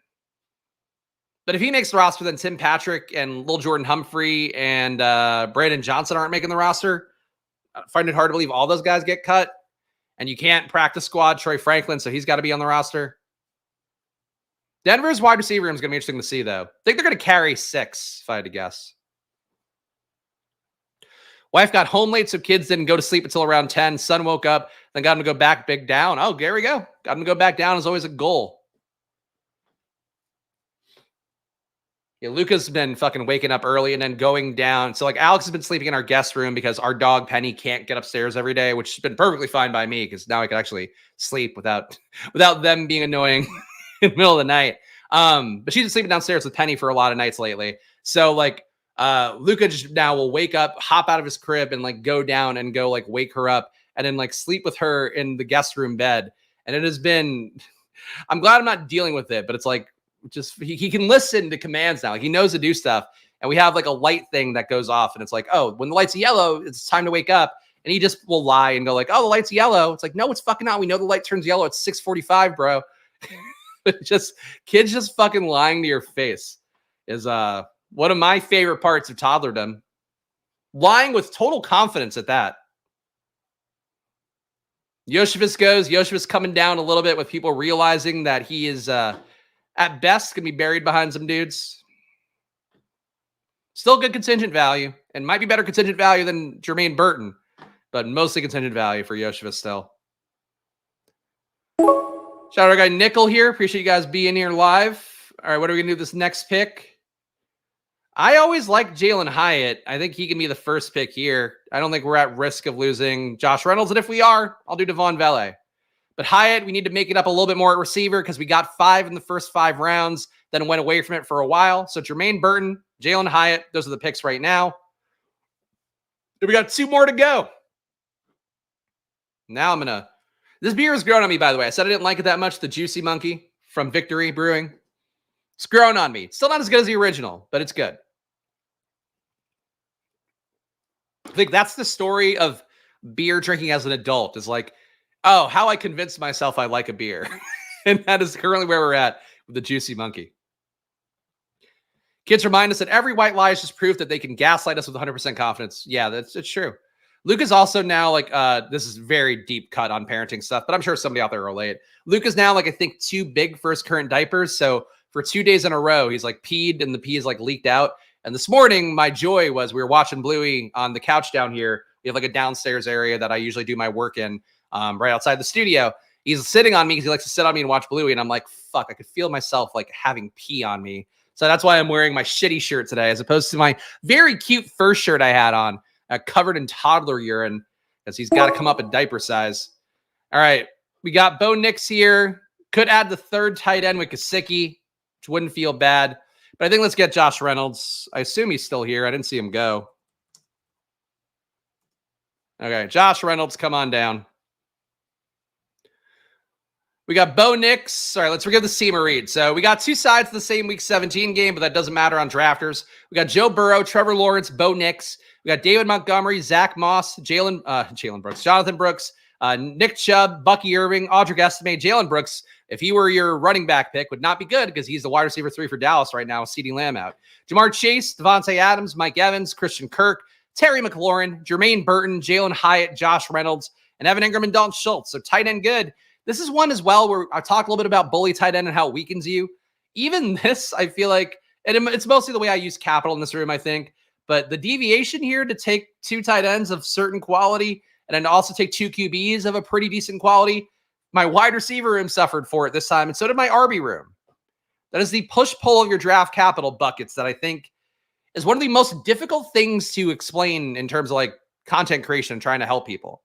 But if he makes the roster, then Tim Patrick and Lil Jordan Humphrey and Brandon Johnson aren't making the roster. I find it hard to believe all those guys get cut. And you can't practice squad Troy Franklin, so he's got to be on the roster. Denver's wide receiver room is going to be interesting to see, though. I think they're going to carry 6, if I had to guess. Wife got home late, so kids didn't go to sleep until around 10. Son woke up, then got him to go back big down. Oh, there we go. Got him to go back down is always a goal. Yeah, Luca's been fucking waking up early and then going down. So, like, Alex has been sleeping in our guest room because our dog Penny can't get upstairs every day, which has been perfectly fine by me because now I can actually sleep without them being annoying in the middle of the night. But she's been sleeping downstairs with Penny for a lot of nights lately. So, like, Luca just now will wake up, hop out of his crib, and like go down and go like wake her up and then like sleep with her in the guest room bed. And it has been, I'm glad I'm not dealing with it, but it's like, just he can listen to commands now. Like, he knows to do stuff. And we have like a light thing that goes off and it's like, oh, when the light's yellow, it's time to wake up. And he just will lie and go like, oh, the light's yellow. It's like, no, it's fucking not. We know the light turns yellow. It's 6:45, bro. Just kids just fucking lying to your face is one of my favorite parts of toddlerdom. Lying with total confidence at that. Yoshivas goes. Yoshivas coming down a little bit with people realizing that he is at best going to be buried behind some dudes. Still good contingent value and might be better contingent value than Jermaine Burton, but mostly contingent value for Yoshivas still. Shout out our guy Nickel here. Appreciate you guys being here live. All right, what are we going to do this next pick? I always like Jalen Hyatt. I think he can be the first pick here. I don't think we're at risk of losing Josh Reynolds. And if we are, I'll do Devon Vele. But Hyatt, we need to make it up a little bit more at receiver because we got 5 in the first 5 rounds, then went away from it for a while. So Jermaine Burton, Jalen Hyatt, those are the picks right now. And we got 2 more to go. Now I'm going to... This beer has grown on me, by the way. I said I didn't like it that much. The Juicy Monkey from Victory Brewing. It's grown on me. It's still not as good as the original, but it's good. I think that's the story of beer drinking as an adult is like, oh, how I convinced myself I like a beer. And that is currently where we're at with the Juicy Monkey. Kids remind us that every white lie is just proof that they can gaslight us with 100% confidence. Yeah, it's true. Luke is also now like, this is very deep cut on parenting stuff, but I'm sure somebody out there will relate. Luke is now like, I think, too big for his current diapers. So for 2 days in a row, he's like peed and the pee is like leaked out. And this morning, my joy was we were watching Bluey on the couch down here. We have like a downstairs area that I usually do my work in right outside the studio. He's sitting on me because he likes to sit on me and watch Bluey. And I'm like, fuck, I could feel myself like having pee on me. So that's why I'm wearing my shitty shirt today as opposed to my very cute first shirt I had on. Covered in toddler urine because he's got to come up in diaper size. All right. We got Bo Nix here. Could add the 3rd tight end with Gesicki, which wouldn't feel bad. But I think let's get Josh Reynolds. I assume he's still here. I didn't see him go. Okay. Josh Reynolds, come on down. We got Bo Nix. Sorry, let's forgive the Seamer read. So we got 2 sides of the same Week 17 game, but that doesn't matter on drafters. We got Joe Burrow, Trevor Lawrence, Bo Nix. We got David Montgomery, Zach Moss, Jalen Brooks, Jonathan Brooks, Nick Chubb, Bucky Irving, Audric Estime, Jalen Brooks. If he were your running back pick, would not be good because he's the wide receiver 3 for Dallas right now with CeeDee Lamb out. Jamar Chase, Devontae Adams, Mike Evans, Christian Kirk, Terry McLaurin, Jermaine Burton, Jalen Hyatt, Josh Reynolds, and Evan Ingram and Dalton Schultz. So tight end good. This is one as well where I talked a little bit about bully tight end and how it weakens you. Even this, I feel like, and it's mostly the way I use capital in this room, I think. But the deviation here to take 2 tight ends of certain quality and then also take 2 QBs of a pretty decent quality, my wide receiver room suffered for it this time, and so did my RB room. That is the push-pull of your draft capital buckets that I think is one of the most difficult things to explain in terms of like content creation and trying to help people.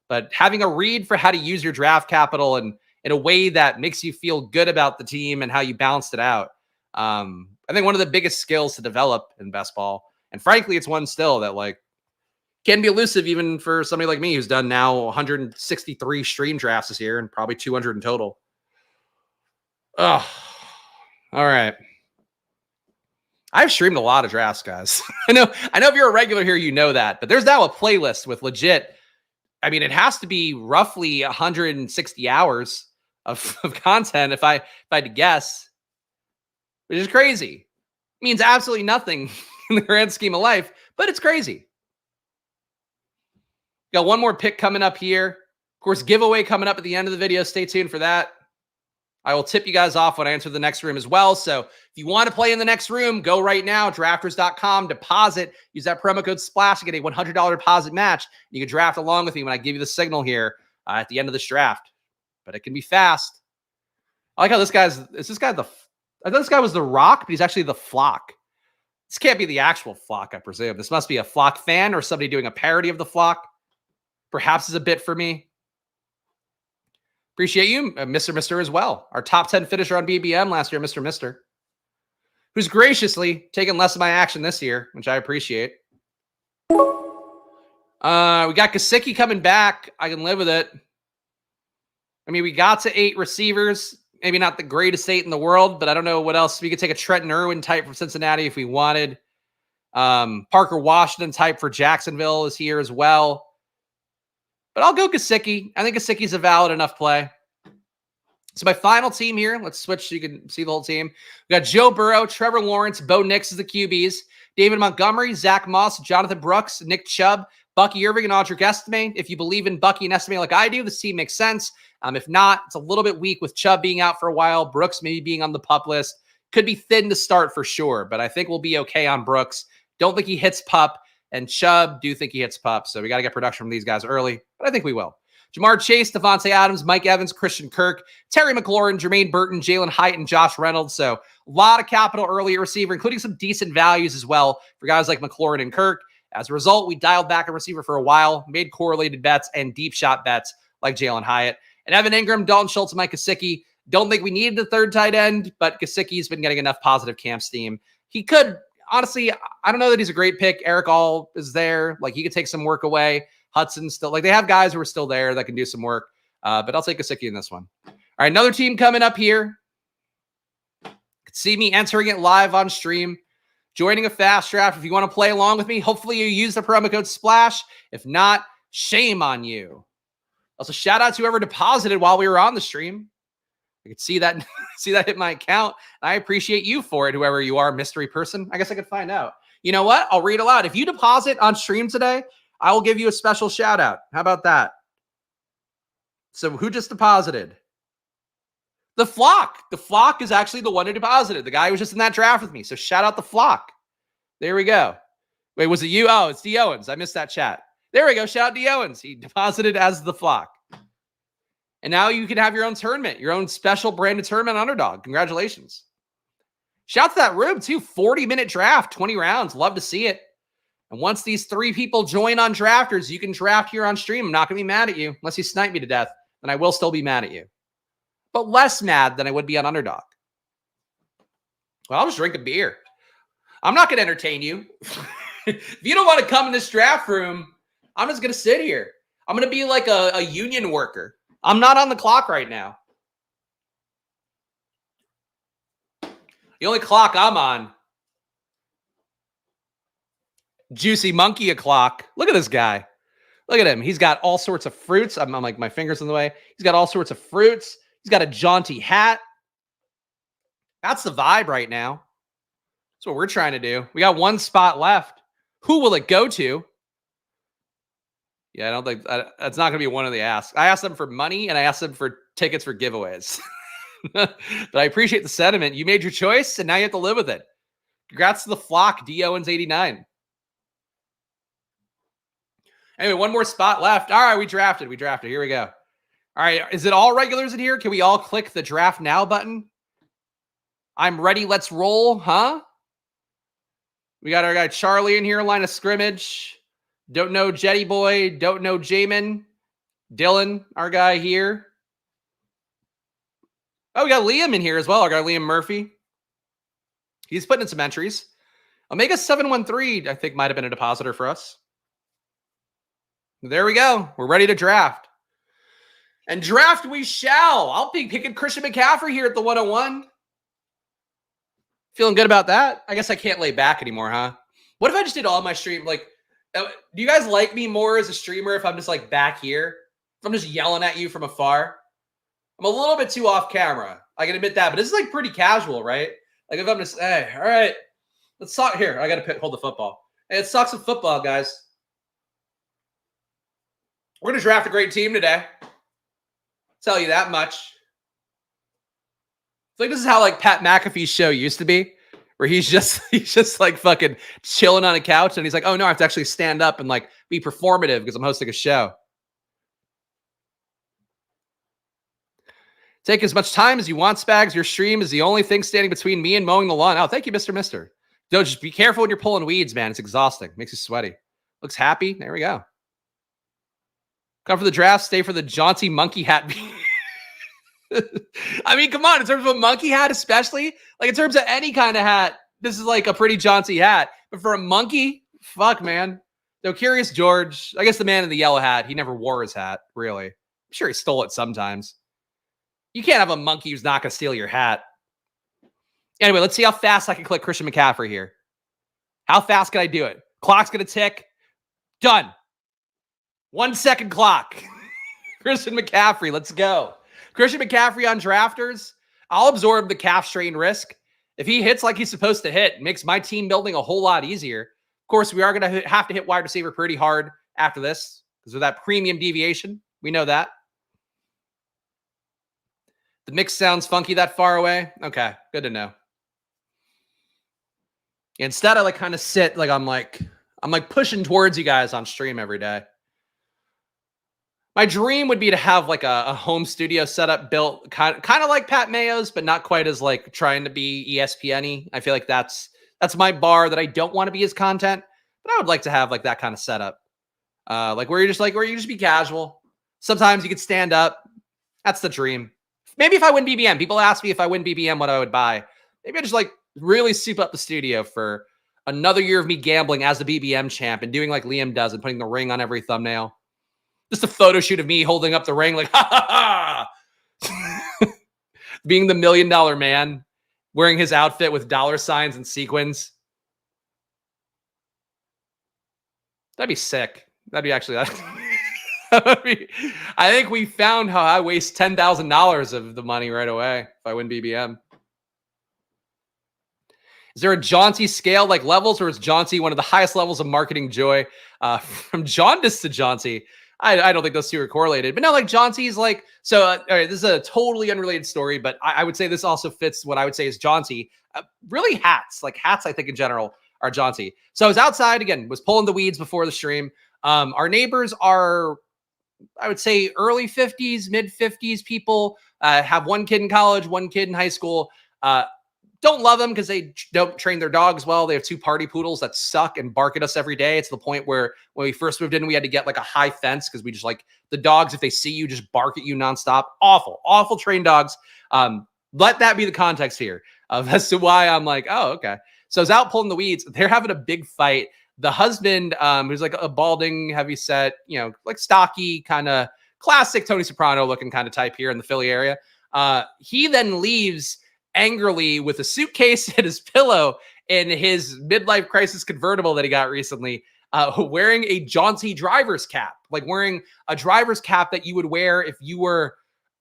But having a read for how to use your draft capital and in a way that makes you feel good about the team and how you balanced it out, I think one of the biggest skills to develop in best ball. And frankly, it's one still that like can be elusive even for somebody like me who's done now 163 stream drafts this year and probably 200 in total. Oh, all right. I've streamed a lot of drafts, guys. I know if you're a regular here, you know that, but there's now a playlist with legit. I mean, it has to be roughly 160 hours of content if I had to guess, which is crazy. It means absolutely nothing in the grand scheme of life, but it's crazy. Got one more pick coming up here. Of course, giveaway coming up at the end of the video. Stay tuned for that. I will tip you guys off when I enter the next room as well. So if you want to play in the next room, go right now, drafters.com, deposit, use that promo code SPLASH to get a $100 deposit match. You can draft along with me when I give you the signal here at the end of this draft. But it can be fast. I like how this guy's, is this guy the, I thought this guy was the Rock, but he's actually the Flock. This can't be the actual Flock, I presume. This must be a Flock fan or somebody doing a parody of the Flock. Perhaps is a bit for me. Appreciate you, Mr. Mister as well. Our top 10 finisher on BBM last year, Mr. Mister, who's graciously taken less of my action this year, which I appreciate. We got Gesicki coming back. I can live with it. I mean, we got to 8 receivers. Maybe not the greatest 8 in the world, but I don't know what else. We could take a Trenton Irwin type from Cincinnati if we wanted. Parker Washington's hype for Jacksonville is here as well. But I'll go Gesicki. I think Gesicki's a valid enough play. So my final team here, let's switch so you can see the whole team. We got Joe Burrow, Trevor Lawrence, Bo Nix as the QBs, David Montgomery, Zach Moss, Jonathan Brooks, Nick Chubb, Bucky Irving, and Audric Estime. If you believe in Bucky and Estime like I do, this team makes sense. If not, it's a little bit weak with Chubb being out for a while, Brooks maybe being on the PUP list. Could be thin to start for sure, but I think we'll be okay on Brooks. Don't think he hits PUP, and Chubb do think he hits PUP, so we got to get production from these guys early, but I think we will. Jamar Chase, Devontae Adams, Mike Evans, Christian Kirk, Terry McLaurin, Jermaine Burton, Jalen Hyatt, and Josh Reynolds. So a lot of capital early at receiver, including some decent values as well for guys like McLaurin and Kirk. As a result, we dialed back a receiver for a while, made correlated bets and deep shot bets like Jalen Hyatt. And Evan Ingram, Dalton Schultz, and Mike Gesicki. Don't think we needed a third tight end, but Gesicki's been getting enough positive camp steam. He could, honestly, I don't know that he's a great pick. Eric All is there. Like, he could take some work away. Hudson still, like, they have guys who are still there that can do some work. But I'll take Gesicki in this one. All right, another team coming up here. You can see me entering it live on stream. Joining a fast draft. If you want to play along with me, hopefully you use the promo code SPLASH. If not, shame on you. Also, shout out to whoever deposited while we were on the stream. I could see that hit my account. I appreciate you for it, whoever you are, mystery person. I guess I could find out. You know what? I'll read aloud. If you deposit on stream today, I will give you a special shout out. How about that? So who just deposited? The Flock. The Flock is actually the one who deposited. The guy who was just in that draft with me. So shout out the Flock. There we go. Wait, was it you? Oh, it's D. Owens. I missed that chat. There we go. Shout out D. Owens. He deposited as the Flock. And now you can have your own tournament, your own special branded tournament underdog. Congratulations. Shout out to that room too. 40-minute draft, 20 rounds. Love to see it. And once these 3 people join on Drafters, you can draft here on stream. I'm not going to be mad at you unless you snipe me to death. Then I will still be mad at you. But less mad than I would be on underdog. Well, I'll just drink a beer. I'm not going to entertain you. If you don't want to come in this draft room, I'm just going to sit here. I'm going to be like a union worker. I'm not on the clock right now. The only clock I'm on, Juicy Monkey o'clock. Look at this guy. Look at him. He's got all sorts of fruits. I'm like, my finger's in the way. He's got all sorts of fruits. He's got a jaunty hat. That's the vibe right now. That's what we're trying to do. We got 1 spot left. Who will it go to? Yeah, I don't think that's not going to be one of the asks. I asked them for money and I asked them for tickets for giveaways. But I appreciate the sentiment. You made your choice and now you have to live with it. Congrats to the Flock, D. Owens 89. Anyway, 1 more spot left. All right, we drafted. Here we go. All right, is it all regulars in here? Can we all click the draft now button? I'm ready. Let's roll, huh? We got our guy Charlie in here, line of scrimmage. Don't know Jetty Boy. Don't know Jamin. Dylan, our guy here. Oh, we got Liam in here as well. Our guy Liam Murphy. He's putting in some entries. Omega 713, I think, might have been a depositor for us. There we go. We're ready to draft. And draft we shall. I'll be picking Christian McCaffrey here at the 101. Feeling good about that. I guess I can't lay back anymore, huh? What if I just did all my stream? Like, do you guys like me more as a streamer if I'm just like back here? If I'm just yelling at you from afar? I'm a little bit too off camera. I can admit that, but this is like pretty casual, right? Like if I'm just, hey, all right, let's talk here. I got to hold the football. Hey, let's talk some football, guys. We're going to draft a great team today. Tell you that much. I think this is how like Pat McAfee's show used to be, where he's just like fucking chilling on a couch and he's like, oh no, I have to actually stand up and like be performative because I'm hosting a show. Take as much time as you want, Spags. Your stream is the only thing standing between me and mowing the lawn. Oh, thank you, Mr. Mister. No, just be careful when you're pulling weeds, man. It's exhausting. Makes you sweaty. Looks happy. There we go. Come for the draft. Stay for the jaunty monkey hat. I mean, come on. In terms of a monkey hat, especially, like in terms of any kind of hat, this is like a pretty jaunty hat. But for a monkey, fuck, man. So Curious George, I guess the man in the yellow hat, he never wore his hat, really. I'm sure he stole it sometimes. You can't have a monkey who's not going to steal your hat. Anyway, let's see how fast I can click Christian McCaffrey here. How fast can I do it? Clock's going to tick. Done. 1 second clock. Christian McCaffrey, let's go. Christian McCaffrey on drafters. I'll absorb the calf strain risk. If he hits like he's supposed to hit, it makes my team building a whole lot easier. Of course, we are going to have to hit wide receiver pretty hard after this because of that premium deviation. We know that. The mix sounds funky that far away. Okay, good to know. Instead, I like kind of sit like I'm like pushing towards you guys on stream every day. My dream would be to have like a home studio setup built kind of like Pat Mayo's, but not quite as like trying to be ESPN-y. I feel like that's my bar that I don't want to be as content, but I would like to have like that kind of setup. Like where you just be casual. Sometimes you could stand up. That's the dream. Maybe if I win BBM, people ask me if I win BBM what I would buy. Maybe I just like really soup up the studio for another year of me gambling as the BBM champ and doing like Liam does and putting the ring on every thumbnail. Just a photo shoot of me holding up the ring like, ha ha ha. Being the $1 million man, wearing his outfit with dollar signs and sequins. That'd be sick. That'd be actually, I think we found how I waste $10,000 of the money right away if I win BBM. Is there a Jauncey scale like levels, or is Jauncey one of the highest levels of marketing joy? From jaundice to Jauncey. I don't think those two are correlated, but no, like Jauncey's like, so, all right, this is a totally unrelated story, but I would say this also fits what I would say is Jauncey. Really hats, I think in general are Jauncey. So I was outside again, was pulling the weeds before the stream. Our neighbors are, I would say early 50s, mid 50s people, have one kid in college, one kid in high school. Don't love them because they don't train their dogs well. They have 2 party poodles that suck and bark at us every day. It's the point where when we first moved in, we had to get like a high fence because we just like the dogs, if they see you, just bark at you nonstop. Awful trained dogs. Let that be the context here as to why I'm like, oh, okay. So I was out pulling the weeds. They're having a big fight. The husband, who's like a balding, heavy set, like stocky, kind of classic Tony Soprano looking kind of type here in the Philly area. He then leaves angrily with a suitcase and his pillow in his midlife crisis convertible that he got recently, wearing a Jauncey driver's cap, like wearing a driver's cap that you would wear if you were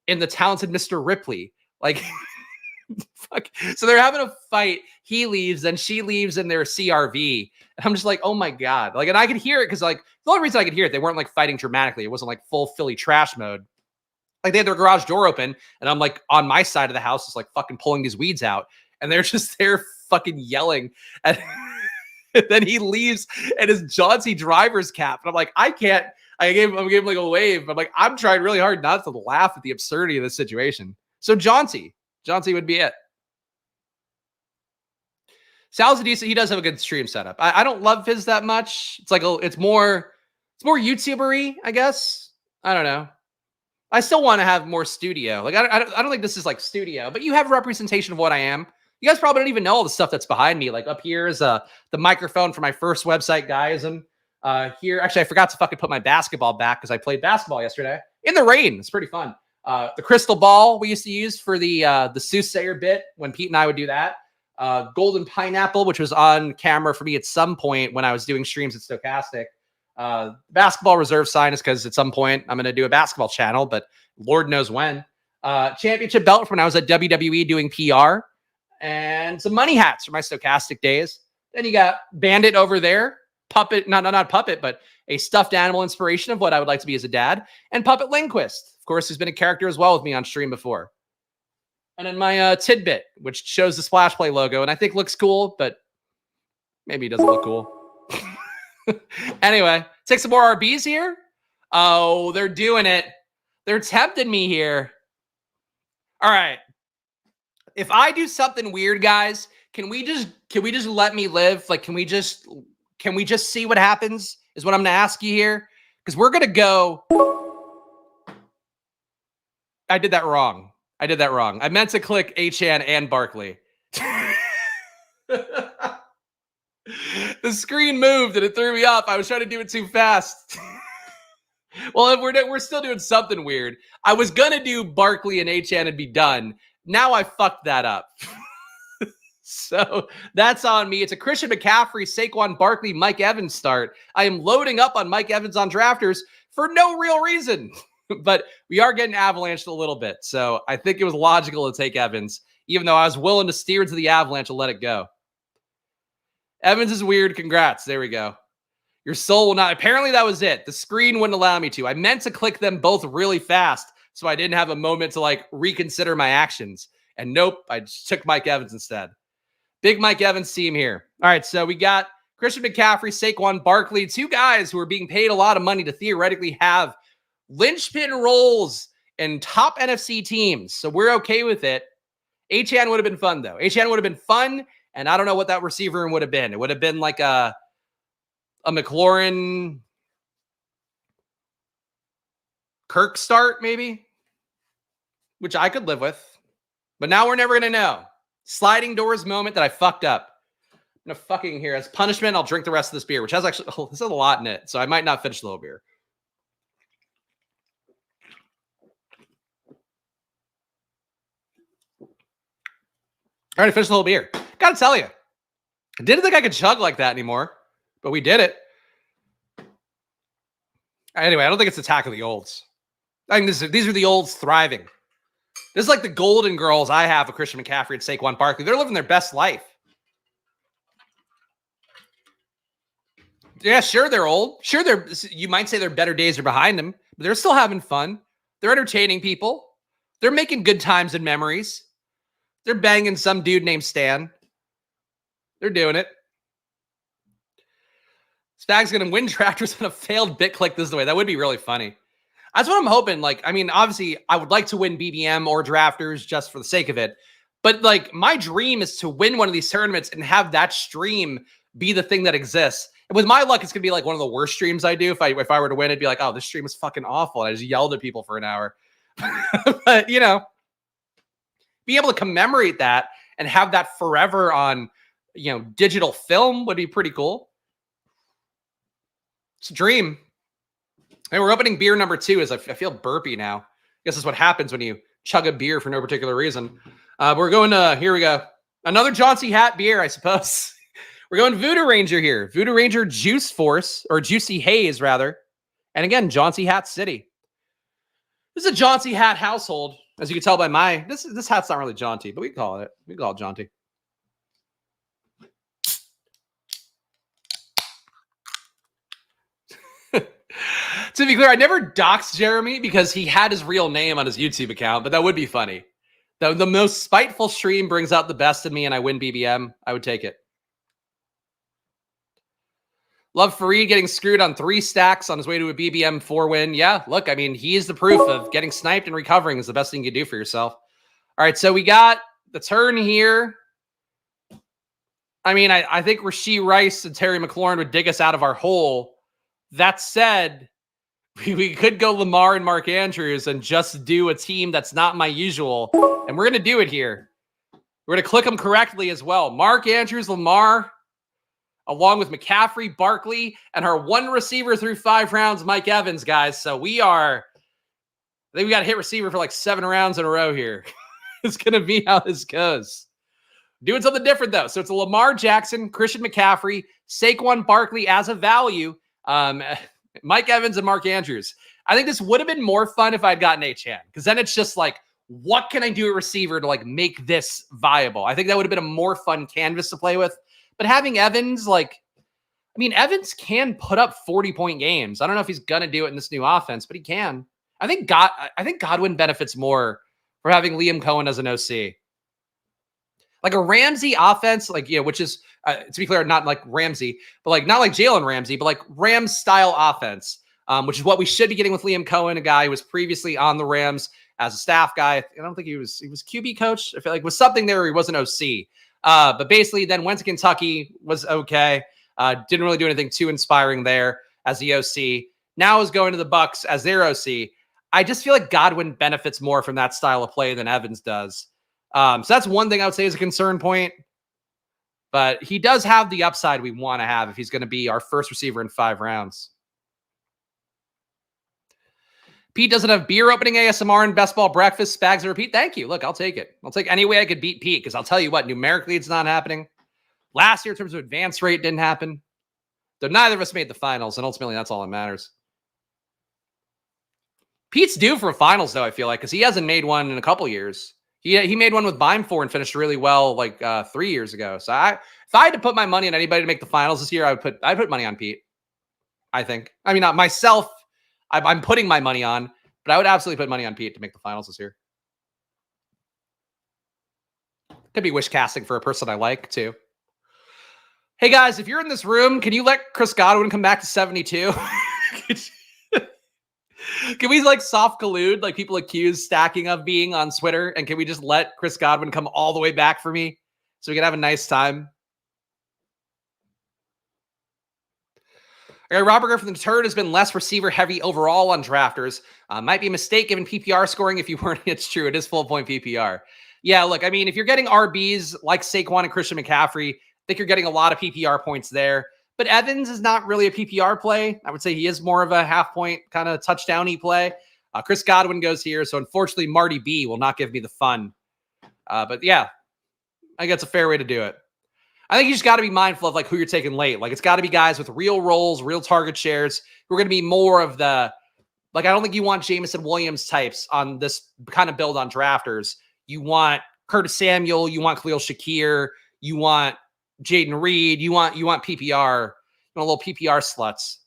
in The Talented Mr. Ripley. Like, fuck. So they're having a fight. He leaves, then she leaves in their CRV. And I'm just like, oh my God. Like, and I could hear it because like the only reason I could hear it, they weren't like fighting dramatically. It wasn't like full Philly trash mode. Like they had their garage door open and I'm like on my side of the house, just like fucking pulling these weeds out. And they're just there fucking yelling. And then he leaves in his Jauncey driver's cap. And I'm like, I can't. I gave him like a wave. I'm like, I'm trying really hard not to laugh at the absurdity of this situation. So Jauncey would be it. Sal's a decent. He does have a good stream setup. I don't love his that much. It's like it's more YouTuber-y, I guess. I don't know. I still want to have more studio. Like I don't think this is like studio, but you have representation of what I am. You guys probably don't even know all the stuff that's behind me. Like up here is the microphone for my first website, Guyism. Here, actually, I forgot to fucking put my basketball back because I played basketball yesterday in the rain. It's pretty fun. The crystal ball we used to use for the soothsayer bit when Pete and I would do that. Golden pineapple, which was on camera for me at some point when I was doing streams at Stochastic. Basketball reserve sign is because at some point I'm going to do a basketball channel, but Lord knows when. Championship belt from when I was at WWE doing PR, and some money hats from my Stochastic days. Then you got Bandit over there, Puppet, not Puppet, but a stuffed animal inspiration of what I would like to be as a dad, and Puppet Lindquist, of course, who's been a character as well with me on stream before. And then my tidbit, which shows the Splash Play logo, and I think looks cool, but maybe it doesn't look cool. Anyway, take some more RBs here. Oh, they're doing it. They're tempting me here. All right. If I do something weird, guys, can we just let me live? Like, can we just see what happens? Is what I'm gonna ask you here. Because we're gonna go. I did that wrong. I meant to click Achan and Barkley. The screen moved and it threw me off. I was trying to do it too fast. Well, if we're still doing something weird. I was gonna do Barkley and Achan and be done. Now I fucked that up. So that's on me. It's a Christian McCaffrey, Saquon Barkley, Mike Evans start. I am loading up on Mike Evans on drafters for no real reason, but we are getting avalanched a little bit. So I think it was logical to take Evans, even though I was willing to steer into the avalanche and let it go. Evans is weird. Congrats. There we go. Your soul will not. Apparently that was it. The screen wouldn't allow me to. I meant to click them both really fast so I didn't have a moment to like reconsider my actions. And nope, I just took Mike Evans instead. Big Mike Evans team here. All right, so we got Christian McCaffrey, Saquon Barkley, two guys who are being paid a lot of money to theoretically have linchpin roles in top NFC teams. So we're okay with it. Achane would have been fun, though. Achane would have been fun, and I don't know what that receiver room would have been. It would have been like a McLaurin Kirk start, maybe, which I could live with. But now we're never going to know. Sliding doors moment that I fucked up. I'm going to fucking here as punishment. I'll drink the rest of this beer, which has actually, this has a lot in it. So I might not finish the whole beer. All right, I finished the whole beer. Gotta tell you, I didn't think I could chug like that anymore, but we did it. Anyway, I don't think it's Attack of the Olds. I think these are the Olds thriving. This is like the golden girls I have of Christian McCaffrey and Saquon Barkley. They're living their best life. Yeah, sure, they're old. Sure, you might say their better days are behind them, but they're still having fun. They're entertaining people. They're making good times and memories. They're banging some dude named Stan. They're doing it. Spags going to win drafters on a failed bit click this way. That would be really funny. That's what I'm hoping. Like, I mean, obviously, I would like to win BBM or drafters just for the sake of it. But like, my dream is to win one of these tournaments and have that stream be the thing that exists. And with my luck, it's gonna be like one of the worst streams I do. If I were to win, it'd be like, oh, this stream is fucking awful. And I just yelled at people for an hour. But you know, be able to commemorate that and have that forever on, you know, digital film would be pretty cool. It's a dream. Hey, we're opening beer number 2 as I feel burpy now. I guess that's what happens when you chug a beer for no particular reason. We're going to, here we go. Another John C. Hat beer, I suppose. We're going Voodoo Ranger here. Voodoo Ranger Juice Force, or Juicy Haze, rather. And again, John C. Hat City. This is a John C. Hat household. As you can tell by my, this hat's not really jaunty, but we call it jaunty. To be clear, I never doxed Jeremy because he had his real name on his YouTube account, but that would be funny. The most spiteful stream brings out the best in me and I win BBM. I would take it. Love Fareed getting screwed on 3 stacks on his way to a BBM 4 win. Yeah, look, I mean, he is the proof of getting sniped and recovering is the best thing you can do for yourself. All right, so we got the turn here. I mean, I think Rashee Rice and Terry McLaurin would dig us out of our hole. That said, we could go Lamar and Mark Andrews and just do a team that's not my usual. And we're going to do it here. We're going to click them correctly as well. Mark Andrews, Lamar, along with McCaffrey, Barkley, and our one receiver through 5 rounds, Mike Evans, guys. So I think we got to hit receiver for like 7 rounds in a row here. It's going to be how this goes. Doing something different, though. So it's a Lamar Jackson, Christian McCaffrey, Saquon Barkley as a value. Mike Evans and Mark Andrews. I think this would have been more fun if I'd gotten Achane, because then it's just like, what can I do at receiver to like make this viable? I think that would have been a more fun canvas to play with. But having Evans, like, I mean, Evans can put up 40-point games. I don't know if he's gonna do it in this new offense, but he can. I think Godwin benefits more for having Liam Cohen as an OC. Like a Ramsey offense, like, you know, which is, to be clear, not like Ramsey, but like not like Jalen Ramsey, but like Rams style offense, which is what we should be getting with Liam Cohen, a guy who was previously on the Rams as a staff guy. I don't think he was QB coach. I feel like it was something there where he wasn't OC. But basically then went to Kentucky, was okay. Didn't really do anything too inspiring there as the OC. Now is going to the Bucks as their OC. I just feel like Godwin benefits more from that style of play than Evans does. So that's one thing I would say is a concern point. But he does have the upside we want to have if he's going to be our first receiver in 5 rounds. Pete doesn't have beer opening ASMR and best ball breakfast. Spags a repeat. Thank you. Look, I'll take it. I'll take any way I could beat Pete, because I'll tell you what, numerically, it's not happening. Last year, in terms of advance rate, didn't happen. Though neither of us made the finals, and ultimately, that's all that matters. Pete's due for a finals, though, I feel like, because he hasn't made one in a couple years. He made one with Beimfor and finished really well like 3 years ago. So if I had to put my money on anybody to make the finals this year, I'd put money on Pete. I think. I mean, not myself. I'm putting my money on, but I would absolutely put money on Pete to make the finals this year. Could be wish casting for a person I like too. Hey guys, if you're in this room, can you let Chris Godwin come back to 72? Can we like soft collude like people accuse stacking of being on Twitter? And can we just let Chris Godwin come all the way back for me so we can have a nice time? Okay, Robert Griffin III has been less receiver heavy overall on drafters. Might be a mistake given PPR scoring. If you weren't, it's true. It is full point PPR. Yeah, look, I mean, if you're getting RBs like Saquon and Christian McCaffrey, I think you're getting a lot of PPR points there. But Evans is not really a PPR play. I would say he is more of a half point kind of touchdown-y play. Chris Godwin goes here. So unfortunately, Marty B will not give me the fun. But yeah, I think that's a fair way to do it. I think you just got to be mindful of like who you're taking late. Like it's got to be guys with real roles, real target shares who are going to be more of the, like, I don't think you want Jameson Williams types on this kind of build on drafters. You want Curtis Samuel, you want Khalil Shakir, you want Jaden Reed, you want PPR, you want a little PPR sluts.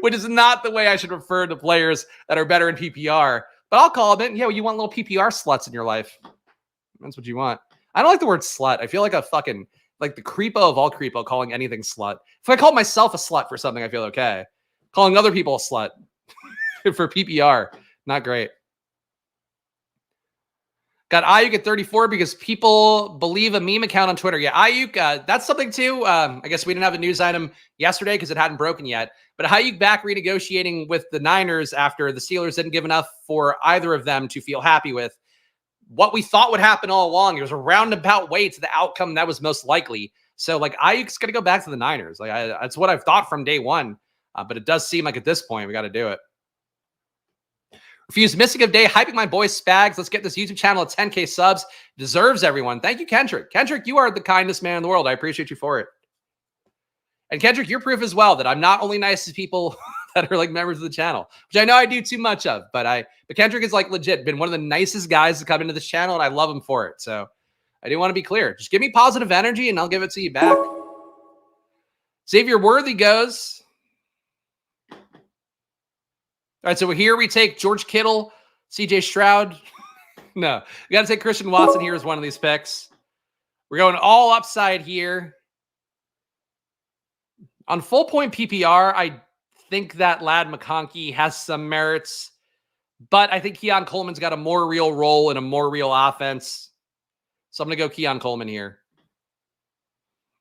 Which is not the way I should refer to players that are better in PPR. But I'll call them it. Yeah, you want little PPR sluts in your life. That's what you want. I don't like the word slut. I feel like a fucking, like the creepo of all creepo calling anything slut. If I call myself a slut for something, I feel okay. Calling other people a slut for PPR, not great. Got Ayuk at 34 because people believe a meme account on Twitter. Yeah, Ayuk, that's something too. I guess we didn't have a news item yesterday because it hadn't broken yet. But Ayuk back renegotiating with the Niners after the Steelers didn't give enough for either of them to feel happy with. What we thought would happen all along. It was a roundabout way to the outcome that was most likely. So, like, Ayuk's going to go back to the Niners. Like, that's what I've thought from day one. But it does seem like at this point, we got to do it. Refuse missing of day, hyping my boy Spags. Let's get this YouTube channel at 10K subs. Deserves everyone. Thank you, Kendrick. Kendrick, you are the kindest man in the world. I appreciate you for it. And Kendrick, you're proof as well that I'm not only nice to people that are like members of the channel, which I know I do too much of, but Kendrick is like legit been one of the nicest guys to come into this channel, and I love him for it. So I do want to be clear. Just give me positive energy and I'll give it to you back. Xavier Worthy goes. All right, so here we take George Kittle, CJ Stroud. No, we got to take Christian Watson here as one of these picks. We're going all upside here. On full point PPR, I think that Ladd McConkey has some merits, but I think Keon Coleman's got a more real role in a more real offense. So I'm going to go Keon Coleman here.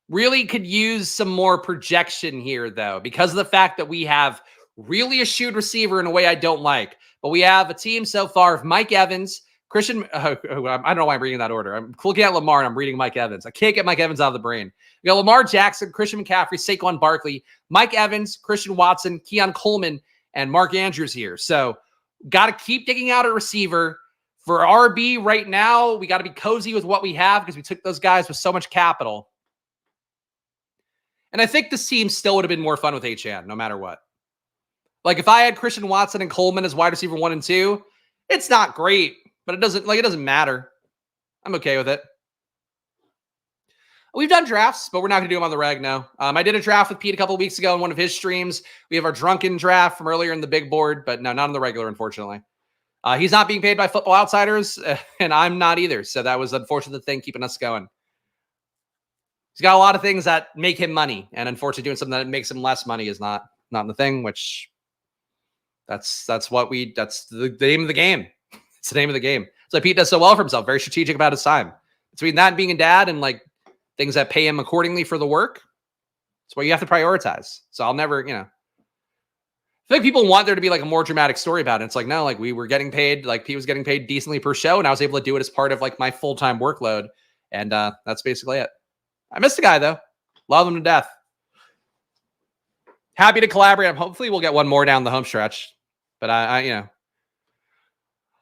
Really could use some more projection here, though, because of the fact that we have really eschewed receiver in a way I don't like. But we have a team so far of Mike Evans, Christian. I don't know why I'm reading that order. I'm looking at Lamar and I'm reading Mike Evans. I can't get Mike Evans out of the brain. We got Lamar Jackson, Christian McCaffrey, Saquon Barkley, Mike Evans, Christian Watson, Keon Coleman, and Mark Andrews here. So got to keep digging out a receiver. For RB right now, we got to be cozy with what we have because we took those guys with so much capital. And I think this team still would have been more fun with H.N. no matter what. Like if I had Christian Watson and Coleman as wide receiver 1 and 2, it's not great, but it doesn't matter. I'm okay with it. We've done drafts, but we're not going to do them on the reg now. I did a draft with Pete a couple of weeks ago in one of his streams. We have our drunken draft from earlier in the big board, but no, not on the regular, unfortunately. He's not being paid by Football Outsiders, and I'm not either. So that was unfortunately the thing keeping us going. He's got a lot of things that make him money, and unfortunately doing something that makes him less money is not the thing, which that's the name of the game. It's the name of the game. So Pete does so well for himself, very strategic about his time. Between that and being a dad and like things that pay him accordingly for the work, it's what you have to prioritize. So I'll never, I feel like people want there to be like a more dramatic story about it. It's like, no, like we were getting paid, like Pete was getting paid decently per show, and I was able to do it as part of like my full-time workload. And that's basically it. I missed the guy though. Love him to death. Happy to collaborate. Hopefully we'll get one more down the home stretch. But I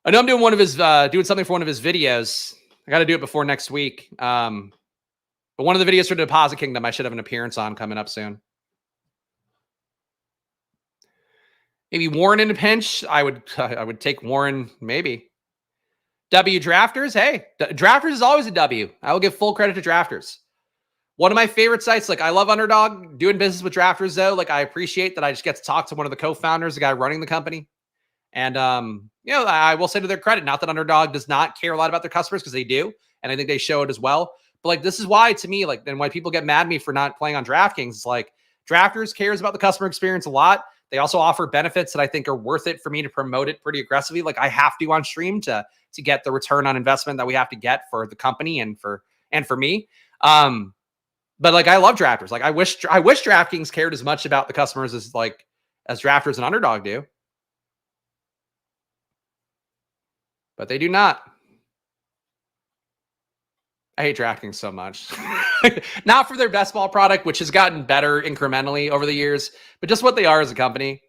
know I'm doing one of his doing something for one of his videos. I got to do it before next week. But one of the videos for Deposit Kingdom, I should have an appearance on coming up soon. Maybe Warren in a pinch. I would take Warren. Maybe W Drafters. Hey, Drafters is always a W. I will give full credit to Drafters. One of my favorite sites. Like I love Underdog. Doing business with Drafters though. Like I appreciate that I just get to talk to one of the co-founders, the guy running the company. And, I will say to their credit, not that Underdog does not care a lot about their customers because they do. And I think they show it as well. But like, this is why to me, like, then why people get mad at me for not playing on DraftKings. It's like Drafters cares about the customer experience a lot. They also offer benefits that I think are worth it for me to promote it pretty aggressively. Like I have to on stream to get the return on investment that we have to get for the company and for me. But like, I love Drafters. Like I wish DraftKings cared as much about the customers as Drafters and Underdog do. But they do not. I hate DraftKings so much. Not for their best ball product, which has gotten better incrementally over the years, but just what they are as a company.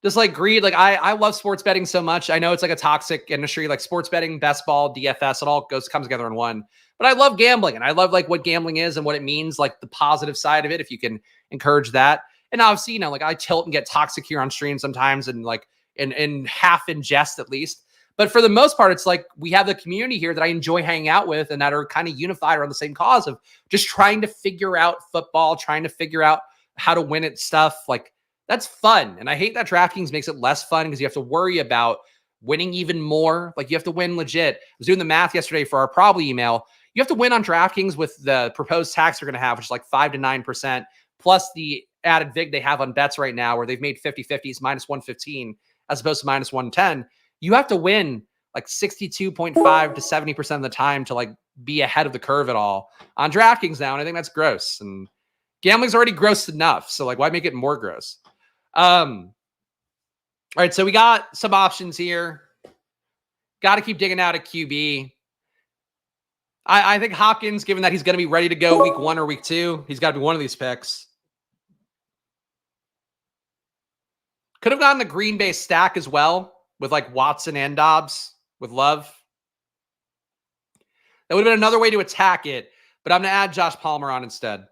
Just like greed. Like I love sports betting so much. I know it's like a toxic industry, like sports betting, best ball, DFS, it all comes together in one. But I love gambling and I love like what gambling is and what it means, like the positive side of it, if you can encourage that. And obviously, like I tilt and get toxic here on stream sometimes and like in half in jest at least. But for the most part, it's like we have the community here that I enjoy hanging out with and that are kind of unified around the same cause of just trying to figure out football, trying to figure out how to win at stuff. Like that's fun. And I hate that DraftKings makes it less fun because you have to worry about winning even more. Like you have to win legit. I was doing the math yesterday for our probably email. You have to win on DraftKings with the proposed tax they're going to have, which is like 5 to 9%, plus the added VIG they have on bets right now where they've made 50-50s minus 115 as opposed to minus 110. You have to win like 62.5 to 70% of the time to like be ahead of the curve at all on DraftKings now. And I think that's gross. And gambling's already gross enough. So like, why make it more gross? All right. So we got some options here. Got to keep digging out at QB. I think Hopkins, given that he's going to be ready to go week 1 or week 2, he's got to be one of these picks. Could have gotten the Green Bay stack as well with like Watson and Dobbs with Love. That would have been another way to attack it, but I'm going to add Josh Palmer on instead.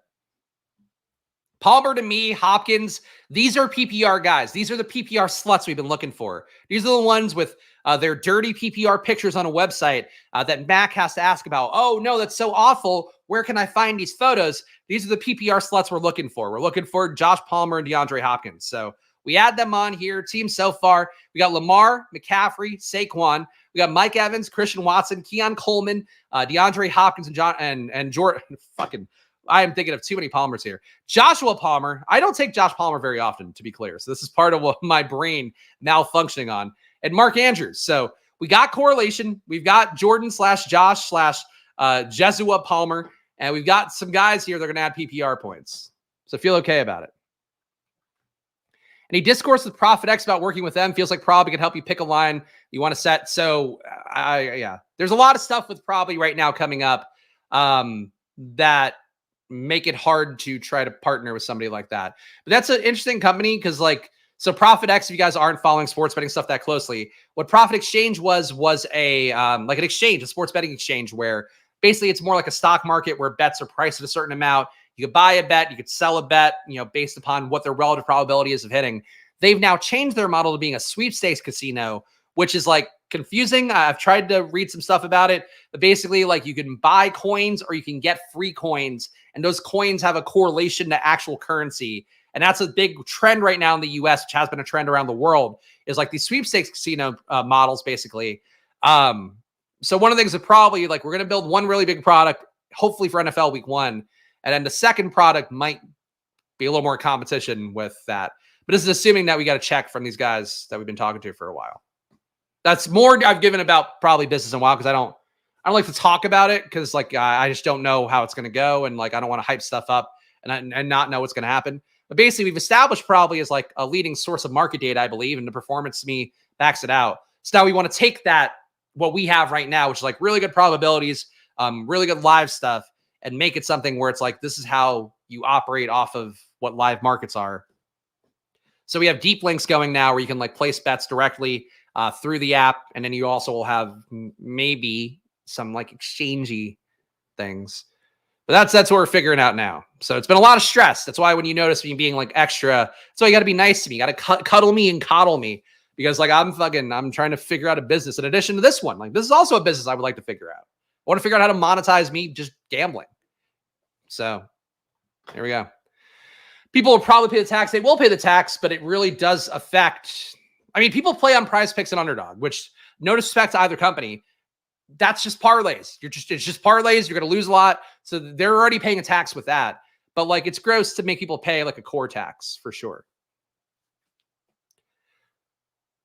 Palmer to me, Hopkins, these are PPR guys. These are the PPR sluts we've been looking for. These are the ones with their dirty PPR pictures on a website that Mac has to ask about. Oh, no, that's so awful. Where can I find these photos? These are the PPR sluts we're looking for. We're looking for Josh Palmer and DeAndre Hopkins. So we add them on here. Team so far, we got Lamar, McCaffrey, Saquon. We got Mike Evans, Christian Watson, Keon Coleman, DeAndre Hopkins, and Jordan. Fucking, I am thinking of too many Palmers here. Joshua Palmer. I don't take Josh Palmer very often, to be clear. So this is part of what my brain malfunctioning on. And Mark Andrews. So we got correlation. We've got Jordan / Josh / Jesua Palmer. And we've got some guys here that are going to add PPR points. So feel okay about it. And he discoursed with Prophet X about working with them. Feels like Probably can help you pick a line you want to set. So, yeah, there's a lot of stuff with Probably right now coming up that make it hard to try to partner with somebody like that. But that's an interesting company because, like, so Prophet X, if you guys aren't following sports betting stuff that closely, what Prophet Exchange was a like an exchange, a sports betting exchange where basically it's more like a stock market where bets are priced at a certain amount. You could buy a bet, you could sell a bet, based upon what their relative probability is of hitting. They've now changed their model to being a sweepstakes casino, which is like confusing. I've tried to read some stuff about it, but basically like you can buy coins or you can get free coins, and those coins have a correlation to actual currency. And that's a big trend right now in the US, which has been a trend around the world, is like these sweepstakes casino models, basically. So one of the things that probably like, we're going to build one really big product, hopefully for NFL week 1. And then the second product might be a little more competition with that. But this is assuming that we got a check from these guys that we've been talking to for a while. That's more I've given about probably business in a while because I don't like to talk about it because like I just don't know how it's going to go, and like I don't want to hype stuff up and not know what's going to happen. But basically, we've established Probably as like a leading source of market data, I believe, and the performance to me backs it out. So now we want to take that, what we have right now, which is like really good probabilities, really good live stuff, and make it something where it's like, this is how you operate off of what live markets are. So we have deep links going now where you can like place bets directly through the app. And then you also will have maybe some like exchangey things. But that's what we're figuring out now. So it's been a lot of stress. That's why when you notice me being like extra, so you got to be nice to me. You got to cuddle me and coddle me because like I'm trying to figure out a business in addition to this one. Like this is also a business I would like to figure out. I want to figure out how to monetize me just gambling. So here we go. People will probably pay the tax. They will pay the tax, but it really does affect. I mean, people play on Prize Picks and Underdog, which no disrespect to either company. That's just parlays. It's just parlays. You're going to lose a lot. So they're already paying a tax with that. But like, it's gross to make people pay like a core tax for sure.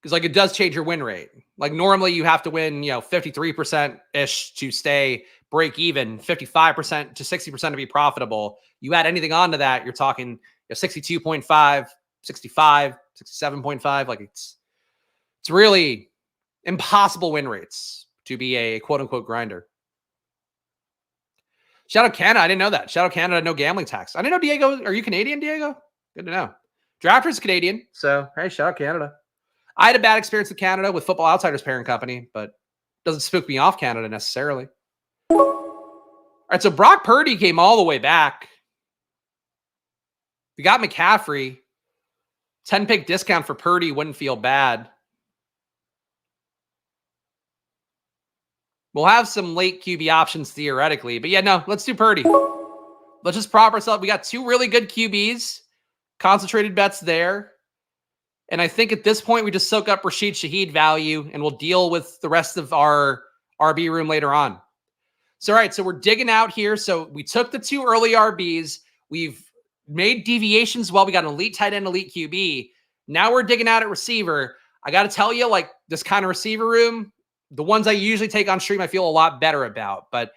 Because like it does change your win rate. Like normally you have to win, 53%-ish to stay break even, 55% to 60% to be profitable. You add anything onto that, you're talking 62.5, 65, 67.5. Like it's really impossible win rates to be a quote unquote grinder. Shout out Canada. I didn't know that. Shout out Canada. No gambling tax. I didn't know Diego. Are you Canadian, Diego? Good to know. Drafter's Canadian. So, hey, shout out Canada. I had a bad experience with Canada with Football Outsiders parent company, but doesn't spook me off Canada necessarily. All right. So Brock Purdy came all the way back. We got McCaffrey. 10-pick discount for Purdy wouldn't feel bad. We'll have some late QB options theoretically, but yeah, no, let's do Purdy. Let's just prop ourselves. We got two really good QBs, concentrated bets there. And I think at this point, we just soak up Rashid Shaheed value and we'll deal with the rest of our RB room later on. So, all right, so we're digging out here. So we took the two early RBs. We've made deviations. Well, we got an elite tight end, elite QB. Now we're digging out at receiver. I got to tell you, like this kind of receiver room, the ones I usually take on stream, I feel a lot better about. But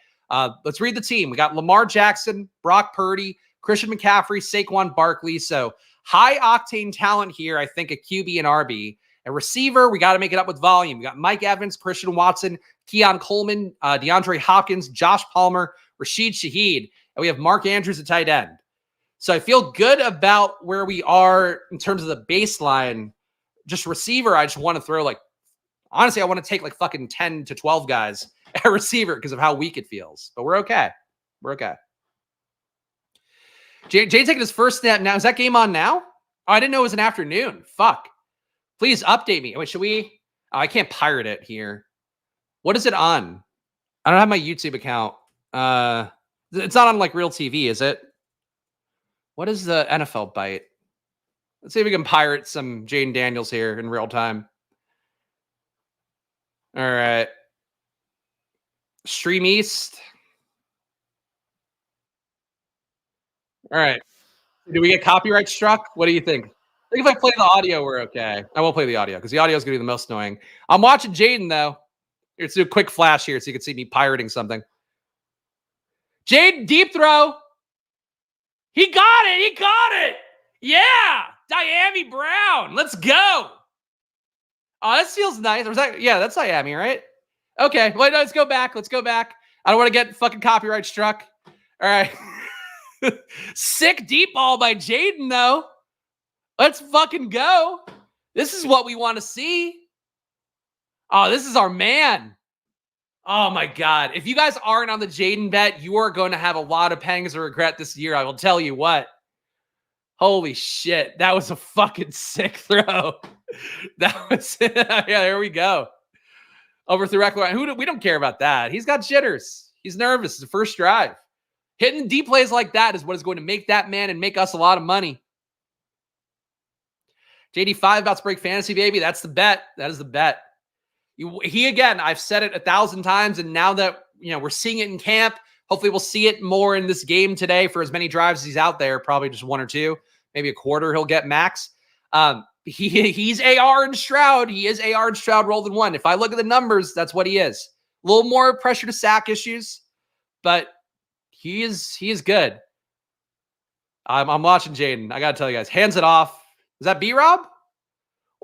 let's read the team. We got Lamar Jackson, Brock Purdy, Christian McCaffrey, Saquon Barkley. So high-octane talent here, I think, a QB and RB. A receiver, we got to make it up with volume. We got Mike Evans, Christian Watson, Keon Coleman, DeAndre Hopkins, Josh Palmer, Rashid Shaheed. And we have Mark Andrews at tight end. So I feel good about where we are in terms of the baseline. Just receiver, I just want to throw like, honestly, I want to take like fucking 10 to 12 guys at receiver because of how weak it feels. But we're okay. We're okay. Jay taking his first snap now. Is that game on now? Oh, I didn't know it was an afternoon. Fuck. Please update me. Wait, should we? Oh, I can't pirate it here. What is it on? I don't have my YouTube account. It's not on like real TV, is it? What is the NFL bite? Let's see if we can pirate some Jaden Daniels here in real time. All right. Stream East. All right. Do we get copyright struck? What do you think? I think if I play the audio, we're okay. I won't play the audio because the audio is going to be the most annoying. I'm watching Jaden, though. Let's do a quick flash here so you can see me pirating something. Jaden, deep throw. He got it. He got it. Yeah. Diami Brown. Let's go. Oh, that feels nice. Was that? Yeah, that's Diami, right? Okay. Well, let's go back. Let's go back. I don't want to get fucking copyright struck. All right. Sick deep ball by Jaden, though. Let's fucking go. This is what we want to see. Oh, this is our man. Oh, my God. If you guys aren't on the Jaden bet, you are going to have a lot of pangs of regret this year. I will tell you what. Holy shit. That was a fucking sick throw. That was, yeah, there we go. Overthrew Eckler. We don't care about that. He's got jitters. He's nervous. It's the first drive. Hitting deep plays like that is what is going to make that man and make us a lot of money. JD5 about to break fantasy, baby. That's the bet. That is the bet. He, again, I've said it 1,000 times, and now that we're seeing it in camp, hopefully we'll see it more in this game today for as many drives as he's out there, probably just one or two, maybe a quarter he'll get max. He's AR and Stroud. He is AR and Stroud rolled in one. If I look at the numbers, that's what he is. A little more pressure to sack issues, but he is good. I'm watching Jaden. I got to tell you guys, hands it off. Is that B-Rob?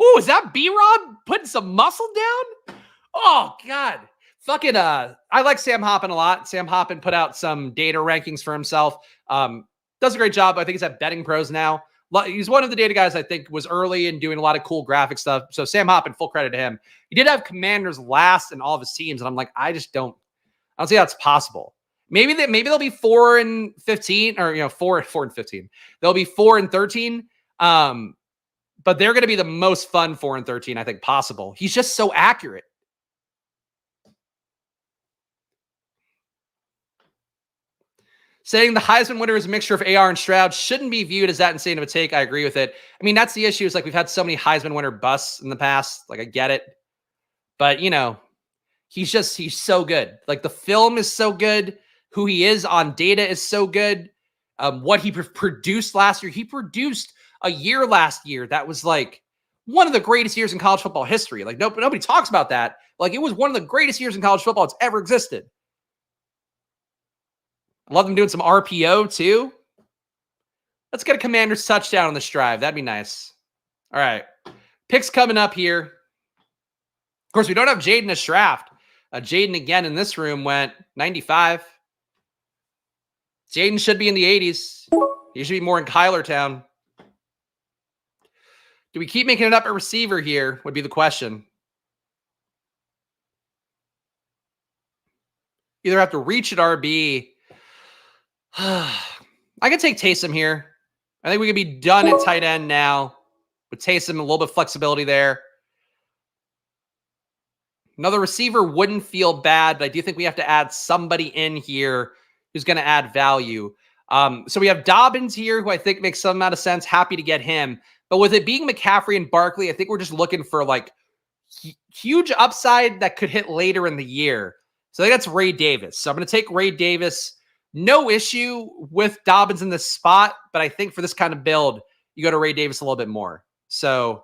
Oh, is that B-Rob putting some muscle down? Oh, God. Fucking, I like Sam Hoppen a lot. Sam Hoppen put out some data rankings for himself. Does a great job. I think he's at Betting Pros now. He's one of the data guys I think was early and doing a lot of cool graphic stuff. So Sam Hoppin, full credit to him. He did have Commanders last in all of his teams, and I'm like, I don't see how it's possible. Maybe they'll be 4-15, or 4-15. They'll be 4-13. But they're going to be the most fun 4-13, I think, possible. He's just so accurate. Saying the Heisman winner is a mixture of AR and Stroud shouldn't be viewed as that insane of a take. I agree with it. I mean, that's the issue. Is like we've had so many Heisman winner busts in the past. Like I get it, but he's so good. Like the film is so good. Who he is on data is so good. What he produced last year, he produced a year last year that was like one of the greatest years in college football history. Like nobody talks about that. Like it was one of the greatest years in college football that's ever existed. I love them doing some RPO too. Let's get a Commander's touchdown on this drive. That'd be nice. All right. Picks coming up here. Of course, we don't have Jaden as draft. Jaden again in this room went 95. Jaden should be in the 80s. He should be more in Kyler Town. Do we keep making it up at receiver here would be the question. Either have to reach at RB. I could take Taysom here. I think we could be done at tight end now. With Taysom, a little bit of flexibility there. Another receiver wouldn't feel bad, but I do think we have to add somebody in here who's going to add value. So we have Dobbins here, who I think makes some amount of sense. Happy to get him. But with it being McCaffrey and Barkley, I think we're just looking for like huge upside that could hit later in the year. So I think that's Ray Davis. So I'm going to take Ray Davis. No issue with Dobbins in this spot, but I think for this kind of build, you go to Ray Davis a little bit more. So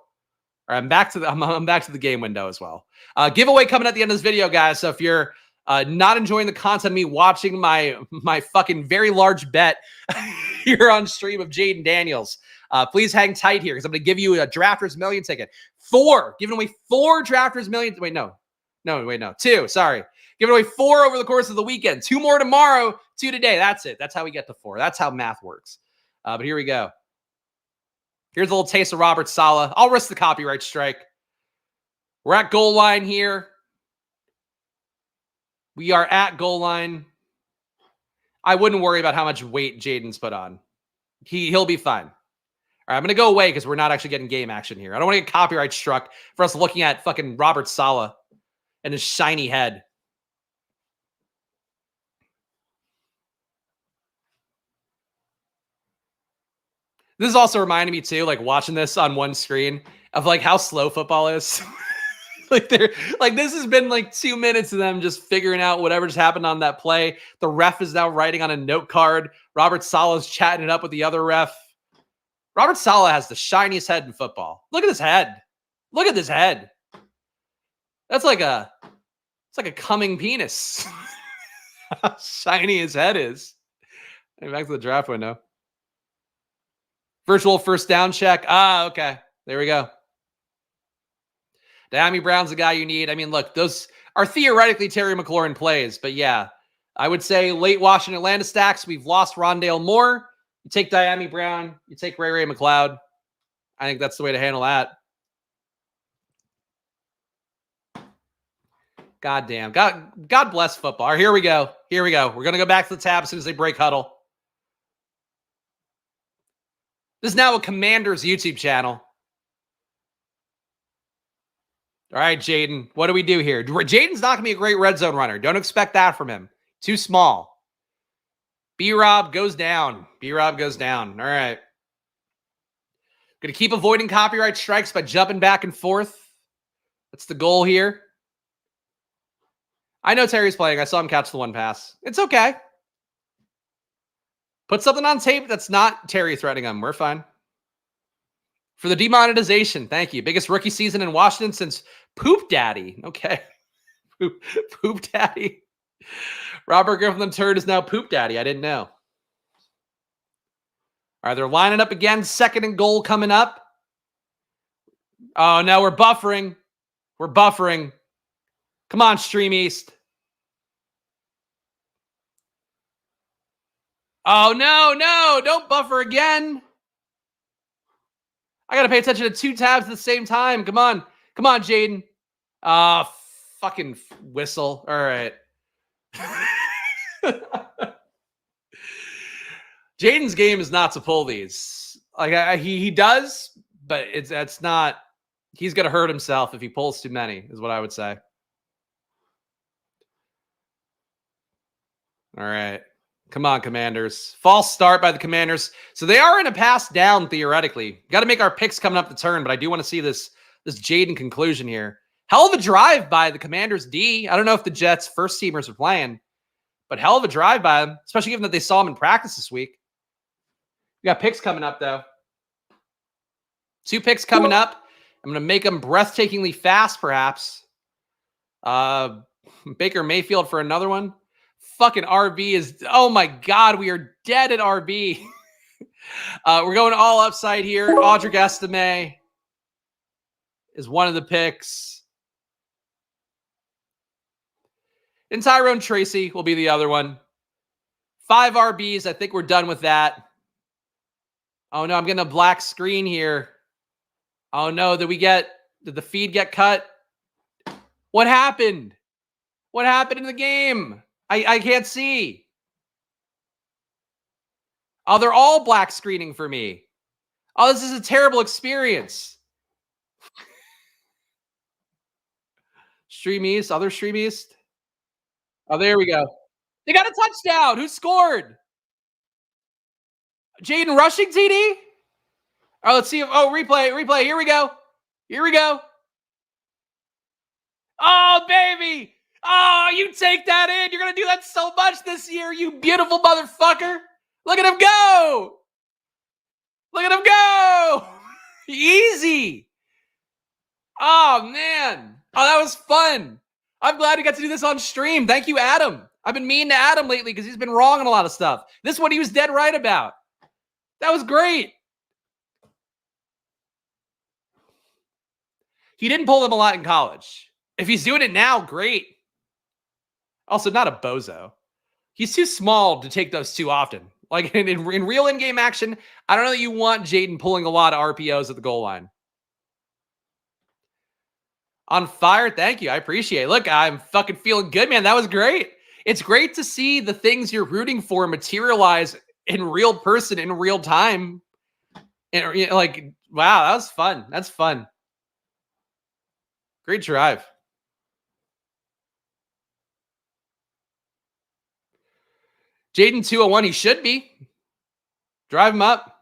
I'm back to the game window as well. Giveaway coming at the end of this video, guys. So if you're not enjoying the content of me watching my fucking very large bet here on stream of Jaden Daniels, please hang tight here because I'm going to give you a Drafters Million ticket. Giving away 4 Drafters Million. Wait, no. 2. Sorry. Giving away 4 over the course of the weekend. 2 more tomorrow, 2 today. That's it. That's how we get to 4. That's how math works. But here we go. Here's a little taste of Robert Saleh. I'll risk the copyright strike. We're at goal line here. We are at goal line. I wouldn't worry about how much weight Jaden's put on. He'll be fine. All right, I'm going to go away because we're not actually getting game action here. I don't want to get copyright struck for us looking at fucking Robert Saleh and his shiny head. This is also reminding me too, like watching this on one screen of like how slow football is. This has been like 2 minutes of them just figuring out whatever just happened on that play. The ref is now writing on a note card. Robert Saleh's chatting it up with the other ref. Robert Saleh has the shiniest head in football. Look at his head. Look at this head. It's like a coming penis. How shiny his head is. Back to the draft window. Virtual first down check. Okay. There we go. Diami Brown's the guy you need. I mean, look, those are theoretically Terry McLaurin plays, but yeah, I would say late Washington Atlanta stacks. We've lost Rondale Moore. You take Diami Brown. You take Ray McLeod. I think that's the way to handle that. God damn. God bless football. All right, here we go. We're going to go back to the tab as soon as they break huddle. This is now a Commanders YouTube channel. All right, Jaden, what do we do here? Jaden's not going to be a great red zone runner. Don't expect that from him. Too small. B-Rob goes down. All right. Going to keep avoiding copyright strikes by jumping back and forth. That's the goal here. I know Terry's playing. I saw him catch the one pass. It's okay. Put something on tape that's not Terry threatening him. We're fine. For the demonetization, thank you. Biggest rookie season in Washington since Poop Daddy. Okay. Poop Daddy. Robert Griffin III is now Poop Daddy. I didn't know. All right, they're lining up again. 2nd and goal coming up. Oh, no, we're buffering. Come on, Stream East. Oh, no, don't buffer again. I got to pay attention to 2 tabs at the same time. Come on. Come on, Jaden. Fucking whistle. All right. Jaden's game is not to pull these. Like he does, but that's not. He's gonna hurt himself if he pulls too many. Is what I would say. All right, come on, Commanders. False start by the Commanders. So they are in a pass down theoretically. Got to make our picks coming up the turn, but I do want to see this Jaden conclusion here. Hell of a drive by the Commanders D. I don't know if the Jets first teamers are playing, but hell of a drive by them, especially given that they saw him in practice this week. We got picks coming up, though. 2 picks coming up. I'm going to make them breathtakingly fast, perhaps. Baker Mayfield for another one. Fucking RB is... Oh, my God. We are dead at RB. We're going all upside here. Audric Estime is one of the picks. And Tyrone Tracy will be the other one. 5 RBs. I think we're done with that. Oh, no, I'm getting a black screen here. Oh, no, did the feed get cut? What happened? What happened in the game? I can't see. Oh, they're all black screening for me. Oh, this is a terrible experience. Stream East, other Stream East. Oh, there we go. They got a touchdown. Who scored? Jaden rushing TD? Oh, let's see. Replay. Here we go. Oh, baby. Oh, you take that in. You're going to do that so much this year, you beautiful motherfucker. Look at him go. Easy. Oh, man. Oh, that was fun. I'm glad we got to do this on stream. Thank you, Adam. I've been mean to Adam lately because he's been wrong on a lot of stuff. This one he was dead right about. That was great. He didn't pull them a lot in college. If he's doing it now, great. Also, not a bozo. He's too small to take those too often. Like in real in-game action, I don't know that you want Jaden pulling a lot of RPOs at the goal line. On fire, thank you. I appreciate it. Look, I'm fucking feeling good, man. That was great. It's great to see the things you're rooting for materialize in real person, in real time. And like, wow, that was fun. That's fun. Great drive. Jaden 201, he should be. Drive him up.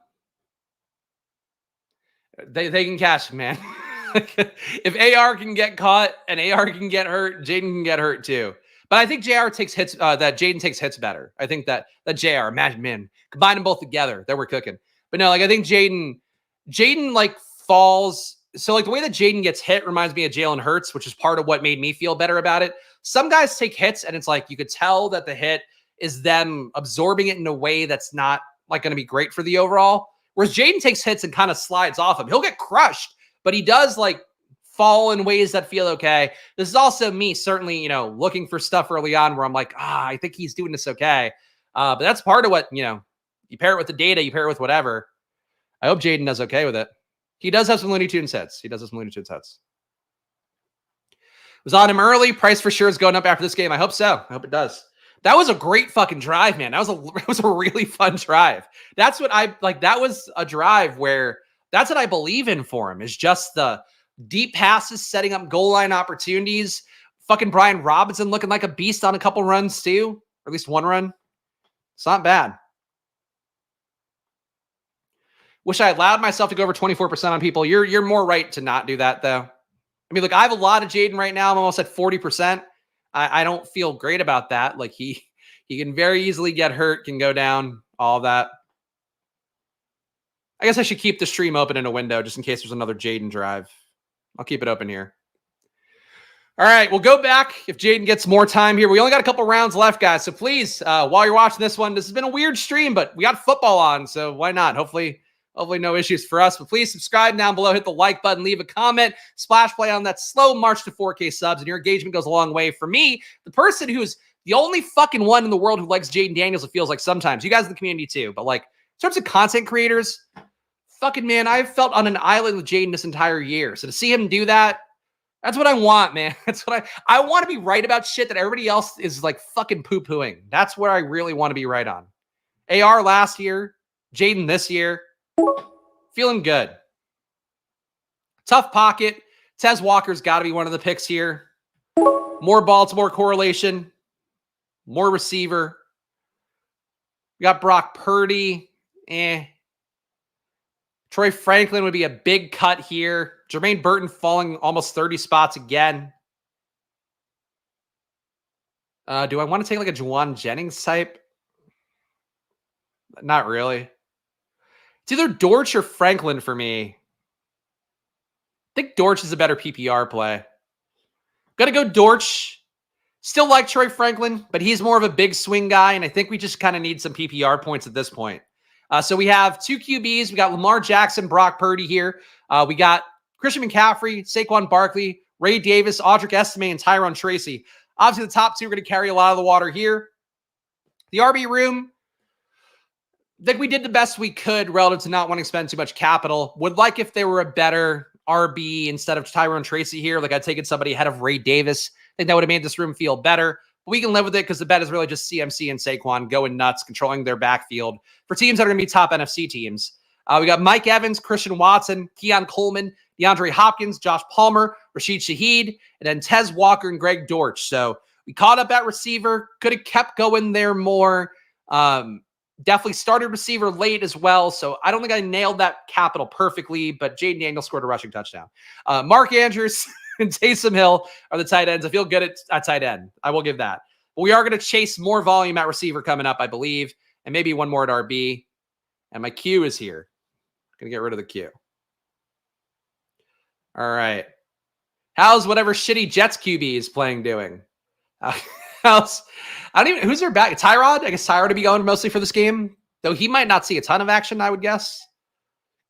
They can catch him, man. If AR can get caught and AR can get hurt, Jaden can get hurt too. But I think JR takes hits, that Jaden takes hits better. I think that JR, imagine, man, combine them both together, then we're cooking. But no, like I think Jaden like falls. So like the way that Jaden gets hit reminds me of Jalen Hurts, which is part of what made me feel better about it. Some guys take hits and it's like you could tell that the hit is them absorbing it in a way that's not like going to be great for the overall. Whereas Jaden takes hits and kind of slides off him. He'll get crushed, but he does like fall in ways that feel okay. This is also me certainly, looking for stuff early on where I'm like, I think he's doing this okay. But that's part of what, you pair it with the data, you pair it with whatever. I hope Jaden does okay with it. He does have some Looney Tunes hits. Was on him early. Price for sure is going up after this game. I hope so. I hope it does. That was a great fucking drive, man. That was a really fun drive. That's what I like. That was a drive where that's what I believe in for him is just the deep passes, setting up goal line opportunities. Fucking Brian Robinson looking like a beast on a couple runs too, or at least one run. It's not bad. Wish I allowed myself to go over 24% on people. You're more right to not do that though. I mean, look, I have a lot of Jaden right now. I'm almost at 40%. I don't feel great about that. Like he can very easily get hurt, can go down, all of that. I guess I should keep the stream open in a window just in case there's another Jaden drive. I'll keep it open here. All right, we'll go back if Jaden gets more time here. We only got a couple rounds left, guys. So please, while you're watching this one, this has been a weird stream, but we got football on, so why not? Hopefully no issues for us. But please subscribe down below, hit the like button, leave a comment, splash play on that slow march to 4K subs, and your engagement goes a long way. For me, the person who's the only fucking one in the world who likes Jaden Daniels, it feels like sometimes. You guys in the community too, but like in terms of content creators, Fucking man, I've felt on an island with Jaden this entire year. So to see him do that, that's what I want, man. That's what I want to be right about shit that everybody else is like fucking poo-pooing. That's where I really want to be right on. AR last year, Jaden this year. Feeling good. Tough pocket. Tez Walker's got to be one of the picks here. More Baltimore correlation. More receiver. We got Brock Purdy. Troy Franklin would be a big cut here. Jermaine Burton falling almost 30 spots again. Do I want to take like a Juwan Jennings type? Not really. It's either Dortch or Franklin for me. I think Dortch is a better PPR play. Gotta go Dortch. Still like Troy Franklin, but he's more of a big swing guy, and I think we just kind of need some PPR points at this point. So we have two QBs. We got Lamar Jackson, Brock Purdy here. We got Christian McCaffrey, Saquon Barkley, Ray Davis, Audric Estime, and Tyron Tracy. Obviously, the top two are going to carry a lot of the water here. The RB room, I think we did the best we could relative to not wanting to spend too much capital. Would like if they were a better RB instead of Tyron Tracy here. Like I'd taken somebody ahead of Ray Davis. I think that would have made this room feel better. But we can live with it because the bet is really just CMC and Saquon going nuts, controlling their backfield for teams that are going to be top NFC teams. We got Mike Evans, Christian Watson, Keon Coleman, DeAndre Hopkins, Josh Palmer, Rashid Shaheed, and then Tez Walker and Greg Dortch. So we caught up at receiver. Could have kept going there more. Definitely started receiver late as well. So I don't think I nailed that capital perfectly, but Jaden Daniels scored a rushing touchdown. Mark Andrews and Taysom Hill are the tight ends. I feel good at tight end. I will give that. But we are going to chase more volume at receiver coming up, I believe, and maybe one more at RB. And my Q is here. Going to get rid of the Q. All right. How's whatever shitty Jets QB is playing doing? Who's their back? Tyrod? I guess Tyrod to be going mostly for this game, though he might not see a ton of action, I would guess.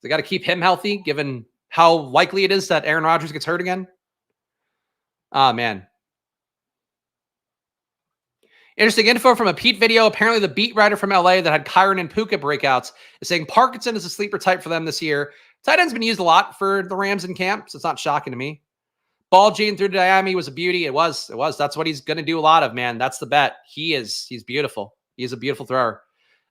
They got to keep him healthy, given how likely it is that Aaron Rodgers gets hurt again. Oh, man. Interesting info from a Pete video. Apparently, the beat writer from LA that had Kyron and Puka breakouts is saying Parkinson is a sleeper type for them this year. Tight end's been used a lot for the Rams in camp, so it's not shocking to me. Ball Gene through to Miami was a beauty. It was. That's what he's going to do a lot of, man. That's the bet. He's beautiful. He's a beautiful thrower.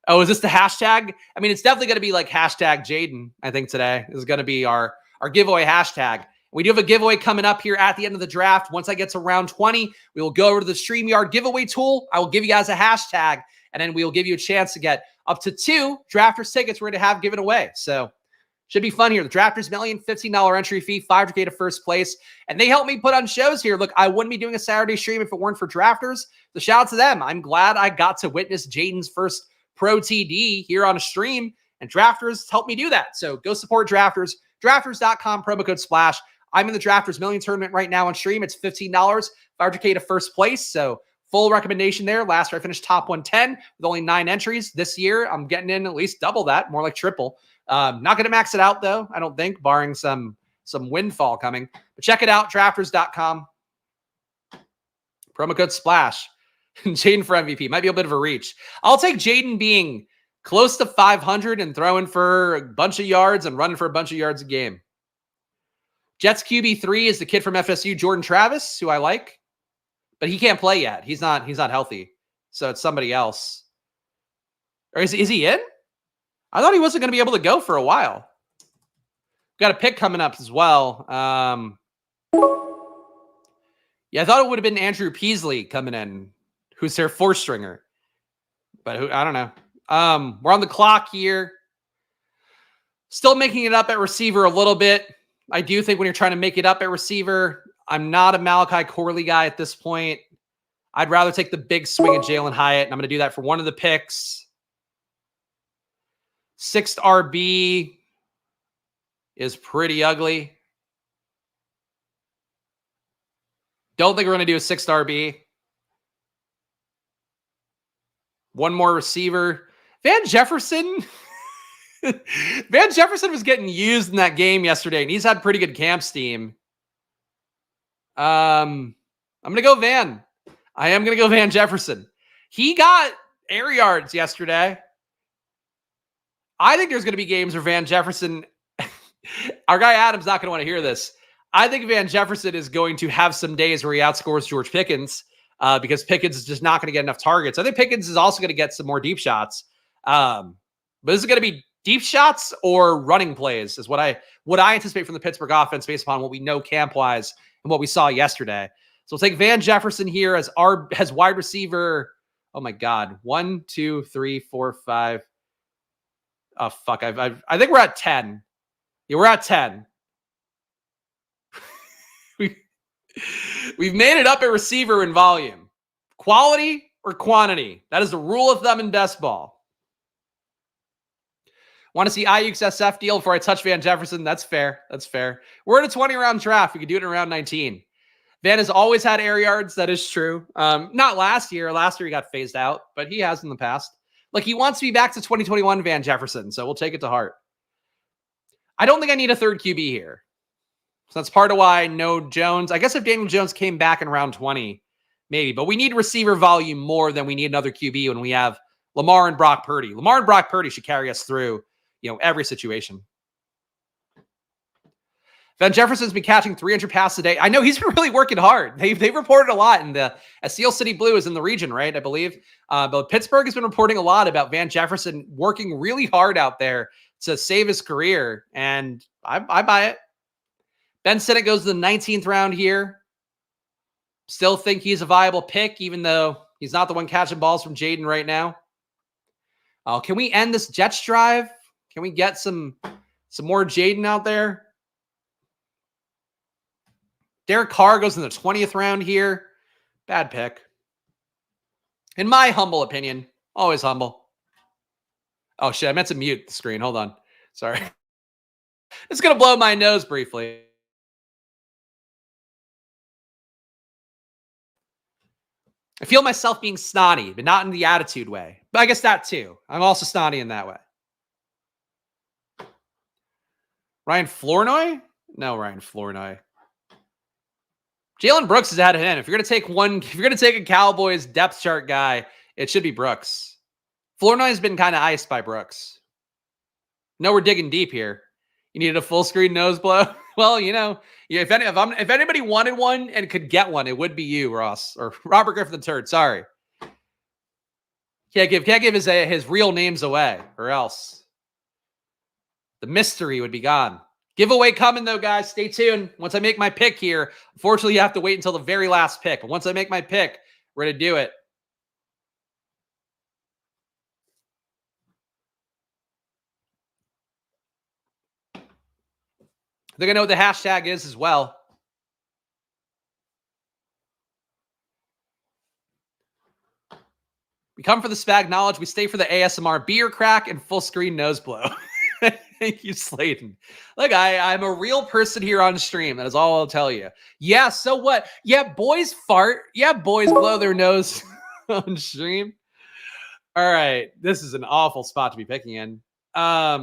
Oh, is this the hashtag? I mean, it's definitely going to be like hashtag Jaden, I think today. This is going to be our giveaway hashtag. We do have a giveaway coming up here at the end of the draft. Once I get to round 20, we will go over to the StreamYard giveaway tool. I will give you guys a hashtag, and then we will give you a chance to get up to 2 Drafters tickets we're going to have given away. So should be fun here. The Drafters Million, $15 entry fee, $500K to first place. And they help me put on shows here. Look, I wouldn't be doing a Saturday stream if it weren't for Drafters. So shout out to them. I'm glad I got to witness Jaden's first pro TD here on a stream, and Drafters helped me do that. So go support Drafters. Drafters.com, promo code SPLASH. I'm in the Drafters Million tournament right now on stream. It's $15, $500K to first place. So full recommendation there. Last year I finished top 110 with only 9 entries. This year I'm getting in at least double that, more like triple. Not going to max it out though, I don't think, barring some windfall coming. But check it out, drafters.com. Promo code SPLASH. Jaden for MVP. Might be a bit of a reach. I'll take Jaden being close to 500 and throwing for a bunch of yards and running for a bunch of yards a game. Jets QB3 is the kid from FSU, Jordan Travis, who I like, but he can't play yet. He's not healthy. So it's somebody else. Or is he in? I thought he wasn't going to be able to go for a while. Got a pick coming up as well. Yeah, I thought it would have been Andrew Peasley coming in, who's their 4th stringer. But I don't know. We're on the clock here. Still making it up at receiver a little bit. I do think when you're trying to make it up at receiver, I'm not a Malachi Corley guy at this point. I'd rather take the big swing at Jalen Hyatt, and I'm going to do that for one of the picks. 6th RB is pretty ugly. Don't think we're going to do a 6th RB. One more receiver. Van Jefferson. Van Jefferson was getting used in that game yesterday, and he's had pretty good camp steam. I'm going to go Van. I am going to go Van Jefferson. He got air yards yesterday. I think there's going to be games where Van Jefferson, our guy Adam's not going to want to hear this. I think Van Jefferson is going to have some days where he outscores George Pickens because Pickens is just not going to get enough targets. I think Pickens is also going to get some more deep shots. But is it going to be deep shots or running plays is what I anticipate from the Pittsburgh offense based upon what we know camp-wise and what we saw yesterday. So we'll take Van Jefferson here as wide receiver. Oh, my God. 1, 2, 3, 4, 5. Oh, fuck. I think we're at 10. Yeah, we're at 10. We've made it up at receiver in volume. Quality or quantity. That is the rule of thumb in best ball. Want to see Ayuk's SF deal before I touch Van Jefferson? That's fair. That's fair. We're in a 20-round draft. We could do it in round 19. Van has always had air yards. That is true. Not last year. Last year he got phased out, but he has in the past. Like, he wants to be back to 2021 Van Jefferson, so we'll take it to heart. I don't think I need a third QB here. So that's part of why no Jones. I guess if Daniel Jones came back in round 20, maybe. But we need receiver volume more than we need another QB when we have Lamar and Brock Purdy. Lamar and Brock Purdy should carry us through, every situation. Van Jefferson's been catching 300 passes a day. I know he's been really working hard. They've reported a lot in the Steel City Blue is in the region, right? I believe. But Pittsburgh has been reporting a lot about Van Jefferson working really hard out there to save his career. And I buy it. Ben Sinnott goes to the 19th round here. Still think he's a viable pick, even though he's not the one catching balls from Jaden right now. Can we end this Jets drive? Can we get some more Jaden out there? Derek Carr goes in the 20th round here. Bad pick. In my humble opinion. Always humble. Oh, shit. I meant to mute the screen. Hold on. Sorry. It's going to blow my nose briefly. I feel myself being snotty, but not in the attitude way. But I guess that too. I'm also snotty in that way. Ryan Flournoy? No, Ryan Flournoy. Jalen Brooks is out of him. If you're going to take a Cowboys depth chart guy, it should be Brooks. Flournoy has been kind of iced by Brooks. No, we're digging deep here. You needed a full screen nose blow? Well, if anybody wanted one and could get one, it would be you, Ross, or Robert Griffin III. Sorry. Can't give his real names away, or else the mystery would be gone. Giveaway coming, though, guys. Stay tuned. Once I make my pick here, unfortunately, you have to wait until the very last pick. But once I make my pick, we're going to do it. I think I know what the hashtag is as well. We come for the Spag knowledge. We stay for the ASMR beer crack and full screen nose blow. Thank you, Slayton. Look, I'm a real person here on stream. That is all I'll tell you. Yeah, so what? Yeah, boys fart. Yeah, boys blow their nose on stream. All right. This is an awful spot to be picking in. I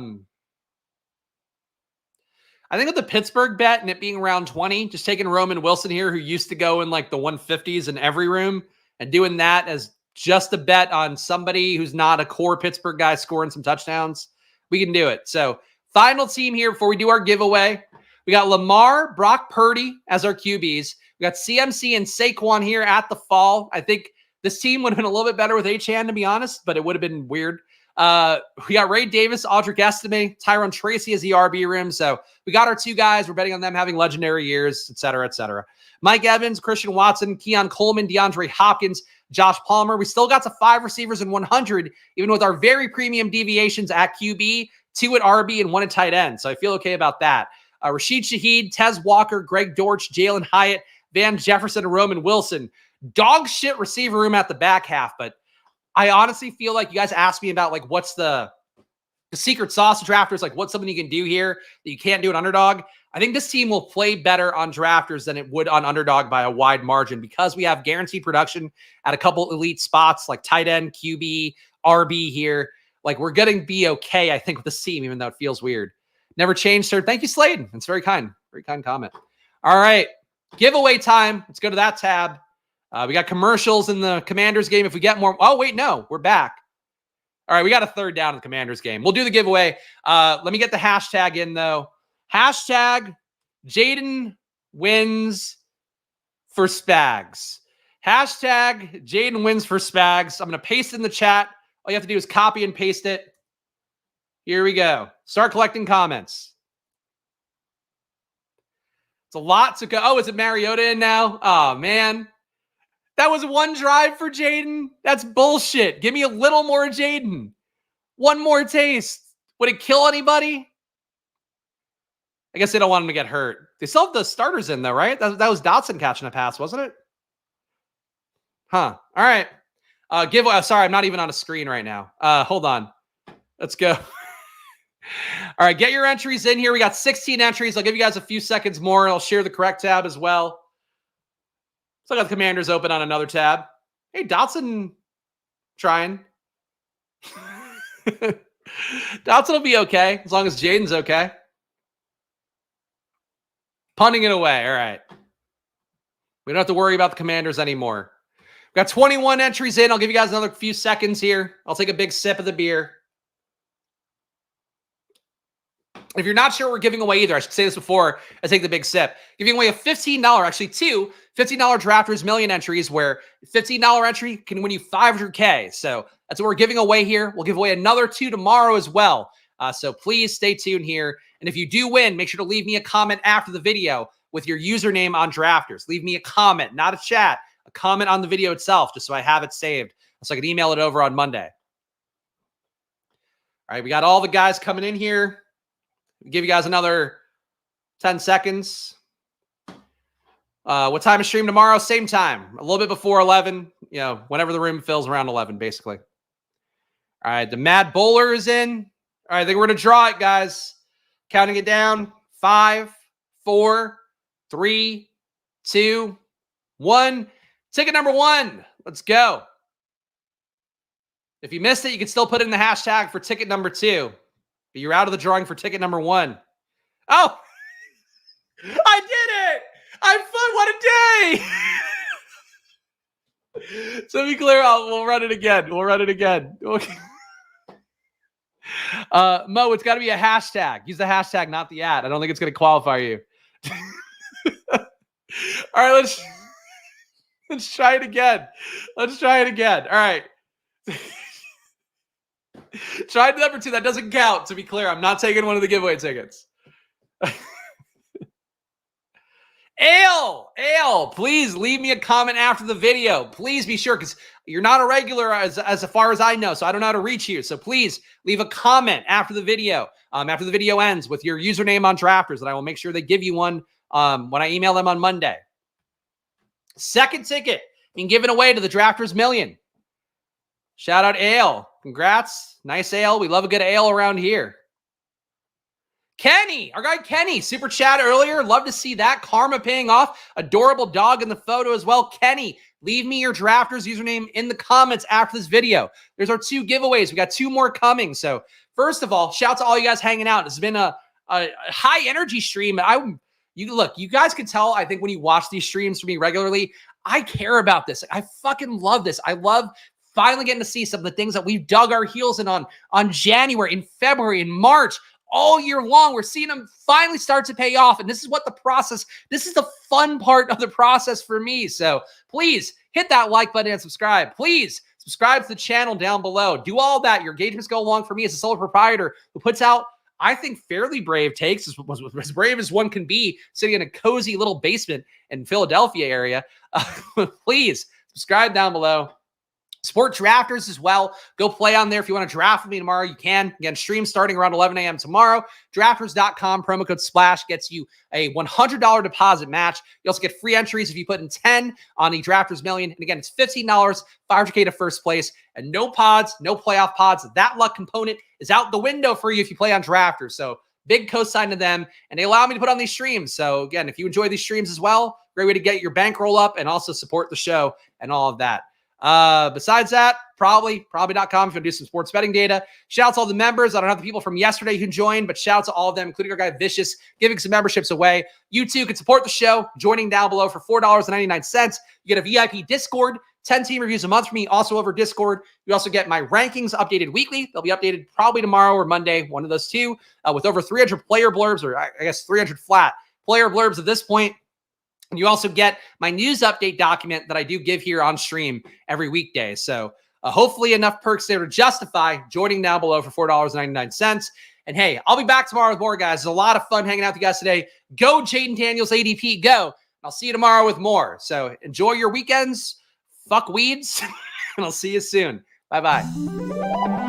think with the Pittsburgh bet and it being round 20, just taking Roman Wilson here, who used to go in like the 150s in every room, and doing that as just a bet on somebody who's not a core Pittsburgh guy scoring some touchdowns, we can do it. So final team here before we do our giveaway. We got Lamar, Brock Purdy as our QBs. We got CMC and Saquon here at the fall. I think this team would have been a little bit better with Achane, to be honest, but it would have been weird. We got Ray Davis, Audric Estime, Tyrone Tracy as the RB room. So we got our two guys. We're betting on them having legendary years, et cetera, et cetera. Mike Evans, Christian Watson, Keon Coleman, DeAndre Hopkins, Josh Palmer. We still got to 5 receivers in 100, even with our very premium deviations at QB, 2 at RB, and 1 at tight end. So I feel okay about that. Rashid Shaheed, Tez Walker, Greg Dortch, Jalen Hyatt, Van Jefferson, and Roman Wilson. Dog shit receiver room at the back half, but I honestly feel like you guys asked me about, like, what's the secret sauce of drafters, like what's something you can do here that you can't do an underdog. I think this team will play better on drafters than it would on underdog by a wide margin because we have guaranteed production at a couple elite spots like tight end, QB, RB here. Like, we're going to be okay, I think, with this team, even though it feels weird. Never changed, sir. Thank you, Slayton. It's very kind. Very kind comment. All right. Giveaway time. Let's go to that tab. We got commercials in the Commanders game. If we get more. Oh, wait, no. We're back. All right, we got a third down in the Commanders game. We'll do the giveaway. Let me get the hashtag in, though. Hashtag Jaden wins for Spags. Hashtag Jaden wins for Spags. I'm going to paste it in the chat. All you have to do is copy and paste it. Here we go. Start collecting comments. It's a lot to go. Oh, is it Mariota in now? Oh, man. That was one drive for Jaden. That's bullshit. Give me a little more Jaden. One more taste. Would it kill anybody? I guess they don't want him to get hurt. They still have the starters in, though, right? That was Dotson catching a pass, wasn't it? Huh. All right. Giveaway. Sorry, I'm not even on a screen right now. Hold on. Let's go. All right, get your entries in here. We got 16 entries. I'll give you guys a few seconds more, and I'll share the correct tab as well. So I got the Commanders open on another tab. Hey, Dotson trying. Dotson will be okay as long as Jaden's okay. Punting it away. All right. We don't have to worry about the Commanders anymore. We've got 21 entries in. I'll give you guys another few seconds here. I'll take a big sip of the beer. If you're not sure what we're giving away either, I should say this before I take the big sip. Giving away a $15, actually two $15 Drafters Million entries where $15 entry can win you $500K. So that's what we're giving away here. We'll give away another two tomorrow as well. So please stay tuned here. And if you do win, make sure to leave me a comment after the video with your username on Drafters. Leave me a comment, not a chat, a comment on the video itself, just so I have it saved so I can email it over on Monday. All right, we got all the guys coming in here. Give you guys another 10 seconds. What time is stream tomorrow? Same time, a little bit before 11. You know, whenever the room fills around 11, basically. All right, the Mad Bowler is in. All right, I think we're going to draw it, guys. Counting it down. 5, 4, 3, 2, 1. Ticket number 1. Let's go. If you missed it, you can still put in the hashtag for ticket number 2. But you're out of the drawing for ticket number 1. Oh, I did it. I fun. What a day. So to be clear, we'll run it again. We'll run it again. Okay. Mo, it's got to be a hashtag. Use the hashtag, not the ad. I don't think it's going to qualify you. All right, let's try it again. Let's try it again. All right. Try number 2. That doesn't count, to be clear. I'm not taking one of the giveaway tickets. Ale, please leave me a comment after the video. Please be sure, because you're not a regular as far as I know, so I don't know how to reach you. So please leave a comment after the video ends with your username on Drafters, and I will make sure they give you one when I email them on Monday. Second ticket being given away to the Drafters Million. Shout out Ale. Congrats. Nice ale. We love a good ale around here. Kenny, our guy Kenny, super chat earlier. Love to see that. Karma paying off. Adorable dog in the photo as well. Kenny, leave me your Drafters username in the comments after this video. There's our 2 giveaways. We got 2 more coming. So first of all, shout out to all you guys hanging out. It's been a high energy stream. You guys can tell, I think when you watch these streams for me regularly, I care about this. I fucking love this. I love finally getting to see some of the things that we've dug our heels in on January, in February, in March, all year long. We're seeing them finally start to pay off. And this is the fun part of the process for me. So please hit that like button and subscribe. Please subscribe to the channel down below. Do all that. Your engagements go along for me as a solo proprietor who puts out, I think, fairly brave takes, as brave as one can be, sitting in a cozy little basement in Philadelphia area. Please subscribe down below. Support Drafters as well. Go play on there. If you want to draft with me tomorrow, you can. Again, stream starting around 11 a.m. tomorrow. Drafters.com, promo code SPLASH gets you a $100 deposit match. You also get free entries if you put in 10 on the Drafters Million. And again, it's $15, $500K to first place, and no pods, no playoff pods. That luck component is out the window for you if you play on Drafters. So big cosign to them, and they allow me to put on these streams. So again, if you enjoy these streams as well, great way to get your bankroll up and also support the show and all of that. Besides that, probably.com if you want to do some sports betting data. Shout out to all the members. I don't have the people from yesterday who joined, but shout out to all of them, including our guy Vicious, giving some memberships away. You too can support the show, joining down below for $4.99. You get a VIP Discord, 10 team reviews a month from me, also over Discord. You also get my rankings updated weekly. They'll be updated probably tomorrow or Monday, one of those two, with over 300 player blurbs, or I guess 300 flat player blurbs at this point. And you also get my news update document that I do give here on stream every weekday. So hopefully enough perks there to justify joining down below for $4.99. And hey, I'll be back tomorrow with more, guys. It's a lot of fun hanging out with you guys today. Go Jaden Daniels ADP, go. I'll see you tomorrow with more. So enjoy your weekends. Fuck weeds. And I'll see you soon. Bye-bye.